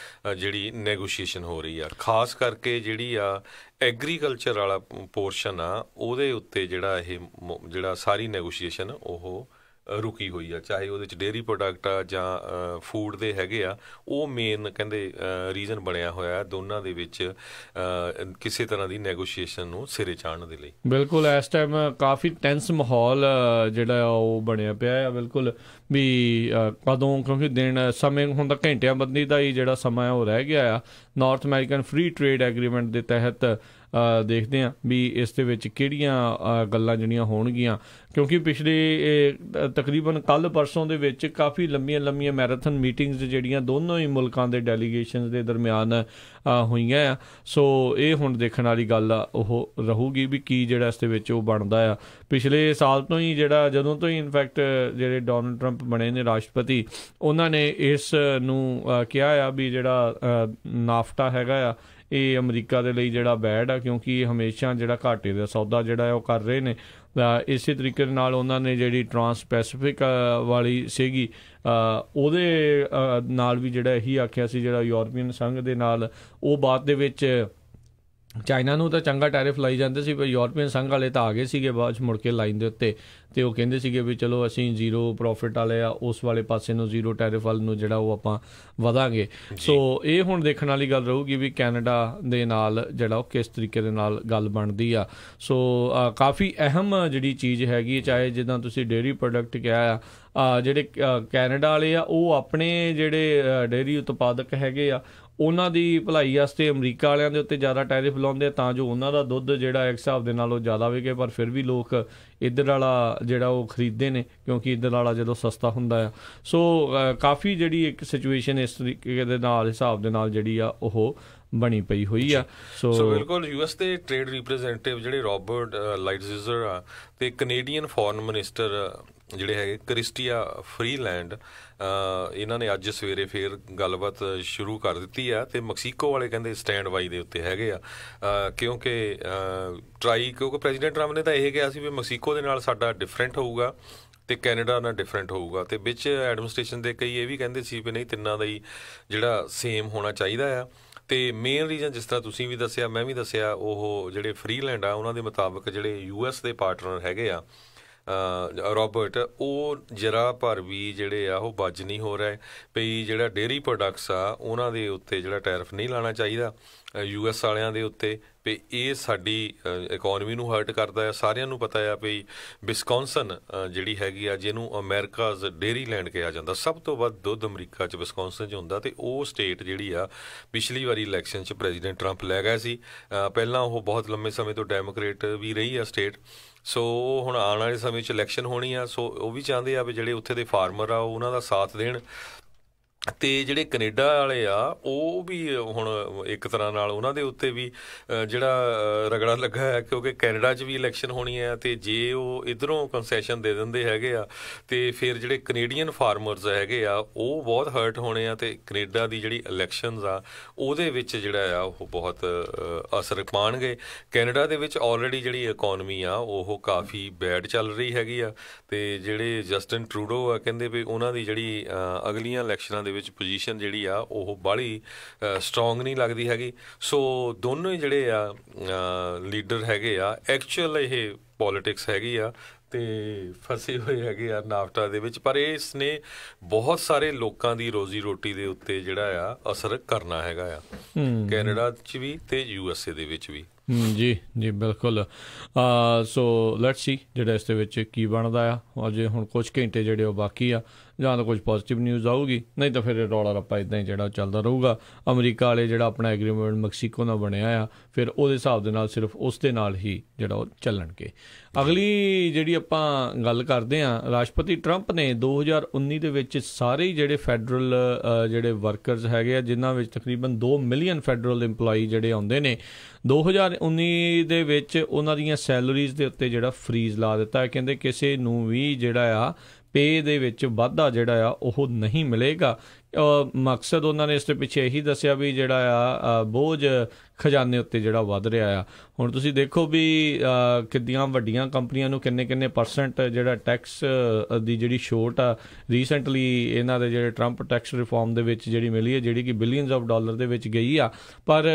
ਜਿਹੜੀ ਨੈਗੋਸ਼ੀਏਸ਼ਨ ਹੋ ਰਹੀ ਆ, ਖਾਸ ਕਰਕੇ ਜਿਹੜੀ ਆ ਐਗਰੀਕਲਚਰ ਵਾਲਾ ਪੋਰਸ਼ਨ ਆ ਉਹਦੇ ਉੱਤੇ ਜਿਹੜਾ ਸਾਰੀ ਨੈਗੋਸ਼ੀਏਸ਼ਨ ਉਹ ਰੁਕੀ ਹੋਈ ਆ। ਚਾਹੇ ਉਹਦੇ 'ਚ ਡੇਅਰੀ ਪ੍ਰੋਡਕਟ ਆ ਜਾਂ ਫੂਡ ਦੇ ਹੈਗੇ ਆ, ਉਹ ਮੇਨ ਕਹਿੰਦੇ ਰੀਜ਼ਨ ਬਣਿਆ ਹੋਇਆ ਦੋਨਾਂ ਦੇ ਵਿੱਚ ਕਿਸੇ ਤਰ੍ਹਾਂ ਦੀ ਨੈਗੋਸ਼ੀਏਸ਼ਨ ਨੂੰ ਸਿਰੇ ਚਾੜਨ ਦੇ ਲਈ। ਬਿਲਕੁਲ ਇਸ ਟਾਈਮ ਕਾਫੀ ਟੈਂਸ ਮਾਹੌਲ ਜਿਹੜਾ ਉਹ ਬਣਿਆ ਪਿਆ ਆ। ਬਿਲਕੁਲ ਵੀ ਕਦੋਂ, ਕਿਉਂਕਿ ਸਮੇਂ ਹੁਣ ਤਾਂ ਘੰਟਿਆਂ ਬੰਦੀ ਦਾ ਹੀ ਜਿਹੜਾ ਸਮਾਂ ਉਹ ਰਹਿ ਗਿਆ ਆ। North American free trade agreement ਦੇ ਤਹਿਤ ਦੇਖਦੇ ਹਾਂ ਵੀ ਇਸ ਦੇ ਵਿੱਚ ਕਿਹੜੀਆਂ ਗੱਲਾਂ ਜਿਹੜੀਆਂ ਹੋਣਗੀਆਂ, ਕਿਉਂਕਿ ਪਿਛਲੇ ਤਕਰੀਬਨ ਕੱਲ੍ਹ ਪਰਸੋਂ ਦੇ ਵਿੱਚ ਕਾਫੀ ਲੰਮੀਆਂ ਮੈਰਾਥਨ ਮੀਟਿੰਗਸ ਜਿਹੜੀਆਂ ਦੋਨੋਂ ਹੀ ਮੁਲਕਾਂ ਦੇ ਡੈਲੀਗੇਸ਼ਨਸ ਦੇ ਦਰਮਿਆਨ ਹੋਈਆਂ ਆ। ਸੋ ਇਹ ਹੁਣ ਦੇਖਣ ਵਾਲੀ ਗੱਲ ਆ ਉਹ ਰਹੂਗੀ ਵੀ ਕੀ ਜਿਹੜਾ ਇਸ ਦੇ ਵਿੱਚ ਉਹ ਬਣਦਾ ਆ। ਪਿਛਲੇ ਸਾਲ ਤੋਂ ਹੀ ਜਦੋਂ ਤੋਂ ਹੀ ਇਨਫੈਕਟ ਜਿਹੜੇ ਡੋਨਲਡ ਟਰੰਪ ਬਣੇ ਨੇ ਰਾਸ਼ਟਰਪਤੀ, ਉਹਨਾਂ ਨੇ ਇਸ ਨੂੰ ਕਿਹਾ ਆ ਵੀ ਜਿਹੜਾ ਨਾਫਟਾ ਹੈਗਾ ਆ ਇਹ ਅਮਰੀਕਾ ਦੇ ਲਈ ਜਿਹੜਾ ਬੈਡ ਆ, ਕਿਉਂਕਿ ਹਮੇਸ਼ਾ ਜਿਹੜਾ ਘਾਟੇ ਦਾ ਸੌਦਾ ਜਿਹੜਾ ਉਹ ਕਰ ਰਹੇ ਨੇ। ਇਸੇ ਤਰੀਕੇ ਦੇ ਨਾਲ ਉਹਨਾਂ ਨੇ ਜਿਹੜੀ ਟਰਾਂਸ ਪੈਸੀਫਿਕ ਵਾਲੀ ਸੀਗੀ ਉਹਦੇ ਨਾਲ ਵੀ ਜਿਹੜਾ ਇਹੀ ਆਖਿਆ ਸੀ, ਜਿਹੜਾ ਯੂਰਪੀਅਨ ਸੰਘ ਦੇ ਨਾਲ ਉਹ ਬਾਅਦ ਦੇ ਵਿੱਚ ਚਾਈਨਾ ਨੂੰ ਤਾਂ ਚੰਗਾ ਟੈਰਿਫ ਲਾਈ ਜਾਂਦੇ ਸੀ, ਪਰ ਯੂਰਪੀਅਨ ਸੰਘ ਵਾਲੇ ਤਾਂ ਆ ਗਏ ਸੀਗੇ ਬਾਅਦ 'ਚ ਮੁੜ ਕੇ ਲਾਈਨ ਦੇ ਉੱਤੇ, ਅਤੇ ਉਹ ਕਹਿੰਦੇ ਸੀਗੇ ਵੀ ਚਲੋ ਅਸੀਂ ਜ਼ੀਰੋ ਪ੍ਰੋਫਿਟ ਵਾਲੇ ਆ, ਉਸ ਵਾਲੇ ਪਾਸੇ ਨੂੰ ਜ਼ੀਰੋ ਟੈਰਿਫ ਵੱਲ ਨੂੰ ਜਿਹੜਾ ਉਹ ਆਪਾਂ ਵਧਾਂਗੇ। ਸੋ ਇਹ ਹੁਣ ਦੇਖਣ ਵਾਲੀ ਗੱਲ ਰਹੂਗੀ ਵੀ ਕੈਨੇਡਾ ਦੇ ਨਾਲ ਜਿਹੜਾ ਉਹ ਕਿਸ ਤਰੀਕੇ ਦੇ ਨਾਲ ਗੱਲ ਬਣਦੀ ਆ। ਸੋ ਕਾਫੀ ਅਹਿਮ ਜਿਹੜੀ ਚੀਜ਼ ਹੈਗੀ, ਚਾਹੇ ਜਿੱਦਾਂ ਤੁਸੀਂ ਡੇਅਰੀ ਪ੍ਰੋਡਕਟ ਕਿਹਾ ਆ, ਜਿਹੜੇ ਕੈਨੇਡਾ ਵਾਲੇ ਆ ਉਹ ਆਪਣੇ ਜਿਹੜੇ ਡੇਅਰੀ ਉਤਪਾਦਕ ਹੈਗੇ ਆ ਉਹਨਾਂ ਦੀ ਭਲਾਈ ਵਾਸਤੇ ਅਮਰੀਕਾ ਵਾਲਿਆਂ ਦੇ ਉੱਤੇ ਜ਼ਿਆਦਾ ਟੈਰਿਫ ਲਾਉਂਦੇ ਤਾਂ ਜੋ ਉਹਨਾਂ ਦਾ ਦੁੱਧ ਜਿਹੜਾ ਇੱਕ ਹਿਸਾਬ ਦੇ ਨਾਲ ਉਹ ਜ਼ਿਆਦਾ ਵਿਕੇ, ਪਰ ਫਿਰ ਵੀ ਲੋਕ ਇੱਧਰ ਵਾਲਾ ਜਿਹੜਾ ਉਹ ਖਰੀਦਦੇ ਨੇ ਕਿਉਂਕਿ ਇੱਧਰ ਵਾਲਾ ਜਦੋਂ ਸਸਤਾ ਹੁੰਦਾ ਆ। ਸੋ ਕਾਫੀ ਜਿਹੜੀ ਇੱਕ ਸਿਚੁਏਸ਼ਨ ਇਸ ਤਰੀਕੇ ਦੇ ਨਾਲ ਹਿਸਾਬ ਦੇ ਨਾਲ ਜਿਹੜੀ ਆ ਉਹ ਬਣੀ ਪਈ ਹੋਈ ਆ। ਸੋ ਬਿਲਕੁਲ US ਦੇ ਟ੍ਰੇਡ ਰਿਪਰੈਜ਼ੈਂਟੇਟਿਵ ਜਿਹੜੇ ਰੋਬਰਟ ਲਾਈਟਜ਼ੀਜ਼ਰ ਆ ਤੇ ਕੈਨੇਡੀਅਨ ਫੋਰਨ ਮਿਨਿਸਟਰ ਜਿਹੜੇ ਹੈਗੇ ਕ੍ਰਿਸਟੀਆ ਫਰੀਲੈਂਡ, ਇਹਨਾਂ ਨੇ ਅੱਜ ਸਵੇਰੇ ਫੇਰ ਗੱਲਬਾਤ ਸ਼ੁਰੂ ਕਰ ਦਿੱਤੀ ਆ ਤੇ ਮੈਕਸੀਕੋ ਵਾਲੇ ਕਹਿੰਦੇ ਸਟੈਂਡ ਬਾਈ ਦੇ ਉੱਤੇ ਹੈਗੇ ਆ, ਕਿਉਂਕਿ ਪ੍ਰੈਜ਼ੀਡੈਂਟ ਟਰੰਪ ਨੇ ਤਾਂ ਇਹ ਕਿਹਾ ਸੀ ਵੀ ਮੈਕਸੀਕੋ ਦੇ ਨਾਲ ਸਾਡਾ ਡਿਫਰੈਂਟ ਹੋਊਗਾ ਤੇ ਕੈਨੇਡਾ ਨਾਲ ਡਿਫਰੈਂਟ ਹੋਊਗਾ, ਤੇ ਵਿੱਚ ਐਡਮਿਨਿਸਟ੍ਰੇਸ਼ਨ ਦੇ ਕਈ ਇਹ ਵੀ ਕਹਿੰਦੇ ਸੀ ਵੀ ਨਹੀਂ ਤਿੰਨਾਂ ਦਾ ਹੀ ਜਿਹੜਾ ਸੇਮ ਹੋਣਾ ਚਾਹੀਦਾ ਆ। ਤੇ ਮੇਨ ਰੀਜ਼ਨ ਜਿਸ ਤਰ੍ਹਾਂ ਤੁਸੀਂ ਵੀ ਦੱਸਿਆ ਮੈਂ ਵੀ ਦੱਸਿਆ, ਉਹ ਜਿਹੜੇ ਫਰੀਲੈਂਡ ਆ ਉਹਨਾਂ ਦੇ ਮੁਤਾਬਕ ਜਿਹੜੇ US ਦੇ ਪਾਰਟਨਰ ਹੈਗੇ ਆ ਰੋਬਰਟ, ਉਹ ਜਰਾ ਭਰ ਵੀ ਜਿਹੜੇ ਆ ਉਹ ਬੱਜ ਨਹੀਂ ਹੋ ਰਹੇ ਪਈ। ਜਿਹੜਾ ਡੇਅਰੀ ਪ੍ਰੋਡਕਟਸ ਆ ਉਹਨਾਂ ਦੇ ਉੱਤੇ ਜਿਹੜਾ ਟੈਰਿਫ ਨਹੀਂ ਲਾਉਣਾ ਚਾਹੀਦਾ US ਵਾਲਿਆਂ ਦੇ ਉੱਤੇ, ਵੀ ਇਹ ਸਾਡੀ ਇਕੋਨਮੀ ਨੂੰ ਹਰਟ ਕਰਦਾ ਹੈ। ਸਾਰਿਆਂ ਨੂੰ ਪਤਾ ਆ ਵੀ ਵਿਸਕੌਨਸਨ ਜਿਹੜੀ ਹੈਗੀ ਆ, ਜਿਹਨੂੰ ਅਮਰੀਕਾਜ਼ ਡੇਅਰੀ ਲੈਂਡ ਕਿਹਾ ਜਾਂਦਾ, ਸਭ ਤੋਂ ਵੱਧ ਦੁੱਧ ਅਮਰੀਕਾ 'ਚ ਵਿਸਕੌਨਸਨ 'ਚ ਹੁੰਦਾ, ਤੇ ਉਹ ਸਟੇਟ ਜਿਹੜੀ ਆ ਪਿਛਲੀ ਵਾਰੀ ਇਲੈਕਸ਼ਨ 'ਚ ਪ੍ਰੈਜ਼ੀਡੈਂਟ ਟਰੰਪ ਲੈ ਗਏ ਸੀ। ਪਹਿਲਾਂ ਉਹ ਬਹੁਤ ਲੰਮੇ ਸਮੇਂ ਤੋਂ ਡੈਮੋਕ੍ਰੇਟ ਵੀ ਰਹੀ ਆ ਸਟੇਟ। ਸੋ ਹੁਣ ਆਉਣ ਵਾਲੇ ਸਮੇਂ 'ਚ ਇਲੈਕਸ਼ਨ ਹੋਣੀ ਆ, ਸੋ ਉਹ ਵੀ ਚਾਹੁੰਦੇ ਆ ਵੀ ਜਿਹੜੇ ਉੱਥੇ ਦੇ ਫਾਰਮਰ ਆ ਉਹਨਾਂ ਦਾ ਸਾਥ ਦੇਣ ਤੇ ਜਿਹੜੇ ਕੈਨੇਡਾ ਵਾਲੇ ਆ ਉਹ ਵੀ ਹੁਣ ਇੱਕ ਤਰ੍ਹਾਂ ਨਾਲ ਉਹਨਾਂ ਦੇ ਉੱਤੇ ਵੀ ਜਿਹੜਾ ਰਗੜਾ ਲੱਗਾ ਹੈ, ਕਿਉਂਕਿ ਕੈਨੇਡਾ 'ਚ ਵੀ ਇਲੈਕਸ਼ਨ ਹੋਣੀ ਹੈ ਤੇ ਜੇ ਉਹ ਇੱਧਰੋਂ ਕੰਸੈਸ਼ਨ ਦੇ ਦਿੰਦੇ ਹੈਗੇ ਆ ਤੇ ਫਿਰ ਜਿਹੜੇ ਕੈਨੇਡੀਅਨ ਫਾਰਮਰਸ ਹੈਗੇ ਆ ਉਹ ਬਹੁਤ ਹਰਟ ਹੋਣੇ ਆ ਤੇ ਕੈਨੇਡਾ ਦੀ ਜਿਹੜੀ ਇਲੈਕਸ਼ਨਸ ਆ ਉਹਦੇ ਵਿੱਚ ਜਿਹੜਾ ਆ ਉਹ ਬਹੁਤ ਅਸਰ ਪਾਉਣਗੇ। ਕੈਨੇਡਾ ਦੇ ਵਿੱਚ ਆਲਰੇਡੀ ਜਿਹੜੀ ਇਕੋਨਮੀ ਆ ਉਹ ਕਾਫੀ ਬੈਡ ਚੱਲ ਰਹੀ ਹੈਗੀ ਆ ਤੇ ਜਿਹੜੇ ਜਸਟਿਨ ਟਰੂਡੋ ਆ ਕਹਿੰਦੇ ਵੀ ਉਹਨਾਂ ਦੀ ਜਿਹੜੀ ਅਗਲੀਆਂ ਇਲੈਕਸ਼ਨਾਂ ਦੇ ਵਿੱਚ ਪੋਜੀਸ਼ਨ ਜਿਹੜੀ ਆ ਉਹ ਬਾਹਲੀ ਸਟਰੋਂਗ ਨਹੀਂ ਲੱਗਦੀ ਹੈਗੀ। ਸੋ ਦੋਨੋਂ ਹੀ ਜਿਹੜੇ ਆ ਲੀਡਰ ਹੈਗੇ ਆ ਐਕਚੁਅਲ ਇਹ ਪੋਲੀਟਿਕਸ ਹੈਗੀ ਆ ਤੇ ਫਸੇ ਹੋਏ ਹੈਗੇ ਆ ਨਾਫਟਾ ਦੇ ਵਿੱਚ, ਪਰ ਇਸ ਨੇ ਬਹੁਤ ਸਾਰੇ ਲੋਕਾਂ ਦੀ ਰੋਜ਼ੀ ਰੋਟੀ ਦੇ ਉੱਤੇ ਜਿਹੜਾ ਆ ਅਸਰ ਕਰਨਾ ਹੈਗਾ ਆ, ਕੈਨੇਡਾ 'ਚ ਵੀ ਤੇ USA ਦੇ ਵਿੱਚ ਵੀ। ਜੀ ਜੀ ਬਿਲਕੁਲ। ਸੋ ਲੈਟਸ ਸੀ ਜਿਹੜਾ ਇਸ ਦੇ ਵਿੱਚ ਕੀ ਬਣਦਾ ਆ। ਅਜੇ ਹੁਣ ਕੁਝ ਘੰਟੇ ਜਿਹੜੇ ਉਹ ਬਾਕੀ ਆ, ਜਾਂ ਤਾਂ ਕੁਝ ਪੋਜ਼ੀਟਿਵ ਨਿਊਜ਼ ਆਊਗੀ, ਨਹੀਂ ਤਾਂ ਫਿਰ ਰੌਲਾ ਰੱਪਾ ਇੱਦਾਂ ਹੀ ਜਿਹੜਾ ਚੱਲਦਾ ਰਹੂਗਾ। ਅਮਰੀਕਾ ਵਾਲੇ ਜਿਹੜਾ ਆਪਣਾ ਐਗਰੀਮੈਂਟ ਮੈਕਸੀਕੋ ਨਾਲ ਬਣਿਆ ਆ, ਫਿਰ ਉਹਦੇ ਹਿਸਾਬ ਦੇ ਨਾਲ ਸਿਰਫ ਉਸ ਦੇ ਨਾਲ ਹੀ ਜਿਹੜਾ ਉਹ ਚੱਲਣਗੇ। ਅਗਲੀ ਜਿਹੜੀ ਆਪਾਂ ਗੱਲ ਕਰਦੇ ਹਾਂ, ਰਾਸ਼ਟਰਪਤੀ ਟਰੰਪ ਨੇ 2019 ਦੇ ਵਿੱਚ ਸਾਰੇ ਹੀ ਜਿਹੜੇ ਫੈਡਰਲ ਜਿਹੜੇ ਵਰਕਰਸ ਹੈਗੇ ਆ, ਜਿਨ੍ਹਾਂ ਵਿੱਚ ਤਕਰੀਬਨ 2 ਮਿਲੀਅਨ ਫੈਡਰਲ ਇੰਪਲਾਈ ਜਿਹੜੇ ਆਉਂਦੇ ਨੇ, 2019 ਦੇ ਵਿੱਚ ਉਹਨਾਂ ਦੀਆਂ ਸੈਲਰੀਜ਼ ਦੇ ਉੱਤੇ ਜਿਹੜਾ ਫਰੀਜ਼ ਲਾ ਦਿੱਤਾ ਹੈ। ਕਹਿੰਦੇ ਕਿਸੇ ਨੂੰ ਵੀ ਜਿਹੜਾ ਆ ਪੇ ਦੇ ਵਿੱਚ ਵਾਧਾ ਜਿਹੜਾ ਆ ਉਹ ਨਹੀਂ ਮਿਲੇਗਾ। ਮਕਸਦ ਉਹਨਾਂ ਨੇ ਇਸ ਦੇ ਪਿੱਛੇ ਇਹੀ ਦੱਸਿਆ ਵੀ ਜਿਹੜਾ ਆ ਬੋਝ ਖਜ਼ਾਨੇ ਉੱਤੇ ਜਿਹੜਾ ਵੱਧ ਰਿਹਾ ਆ। ਹੁਣ ਤੁਸੀਂ ਦੇਖੋ ਵੀ ਕਿੰਨੀਆਂ ਵੱਡੀਆਂ ਕੰਪਨੀਆਂ ਨੂੰ ਕਿੰਨੇ ਪਰਸੈਂਟ ਜਿਹੜਾ ਟੈਕਸ ਦੀ ਜਿਹੜੀ ਛੋਟ ਆ ਰੀਸੈਂਟਲੀ ਇਹਨਾਂ ਦੇ ਜਿਹੜੇ ਟਰੰਪ ਟੈਕਸ ਰਿਫਾਰਮ ਦੇ ਵਿੱਚ ਜਿਹੜੀ ਮਿਲੀ ਹੈ, ਜਿਹੜੀ ਕਿ ਬਿਲੀਅਨਸ ਆਫ ਡਾਲਰ ਦੇ ਵਿੱਚ ਗਈ ਆ। ਪਰ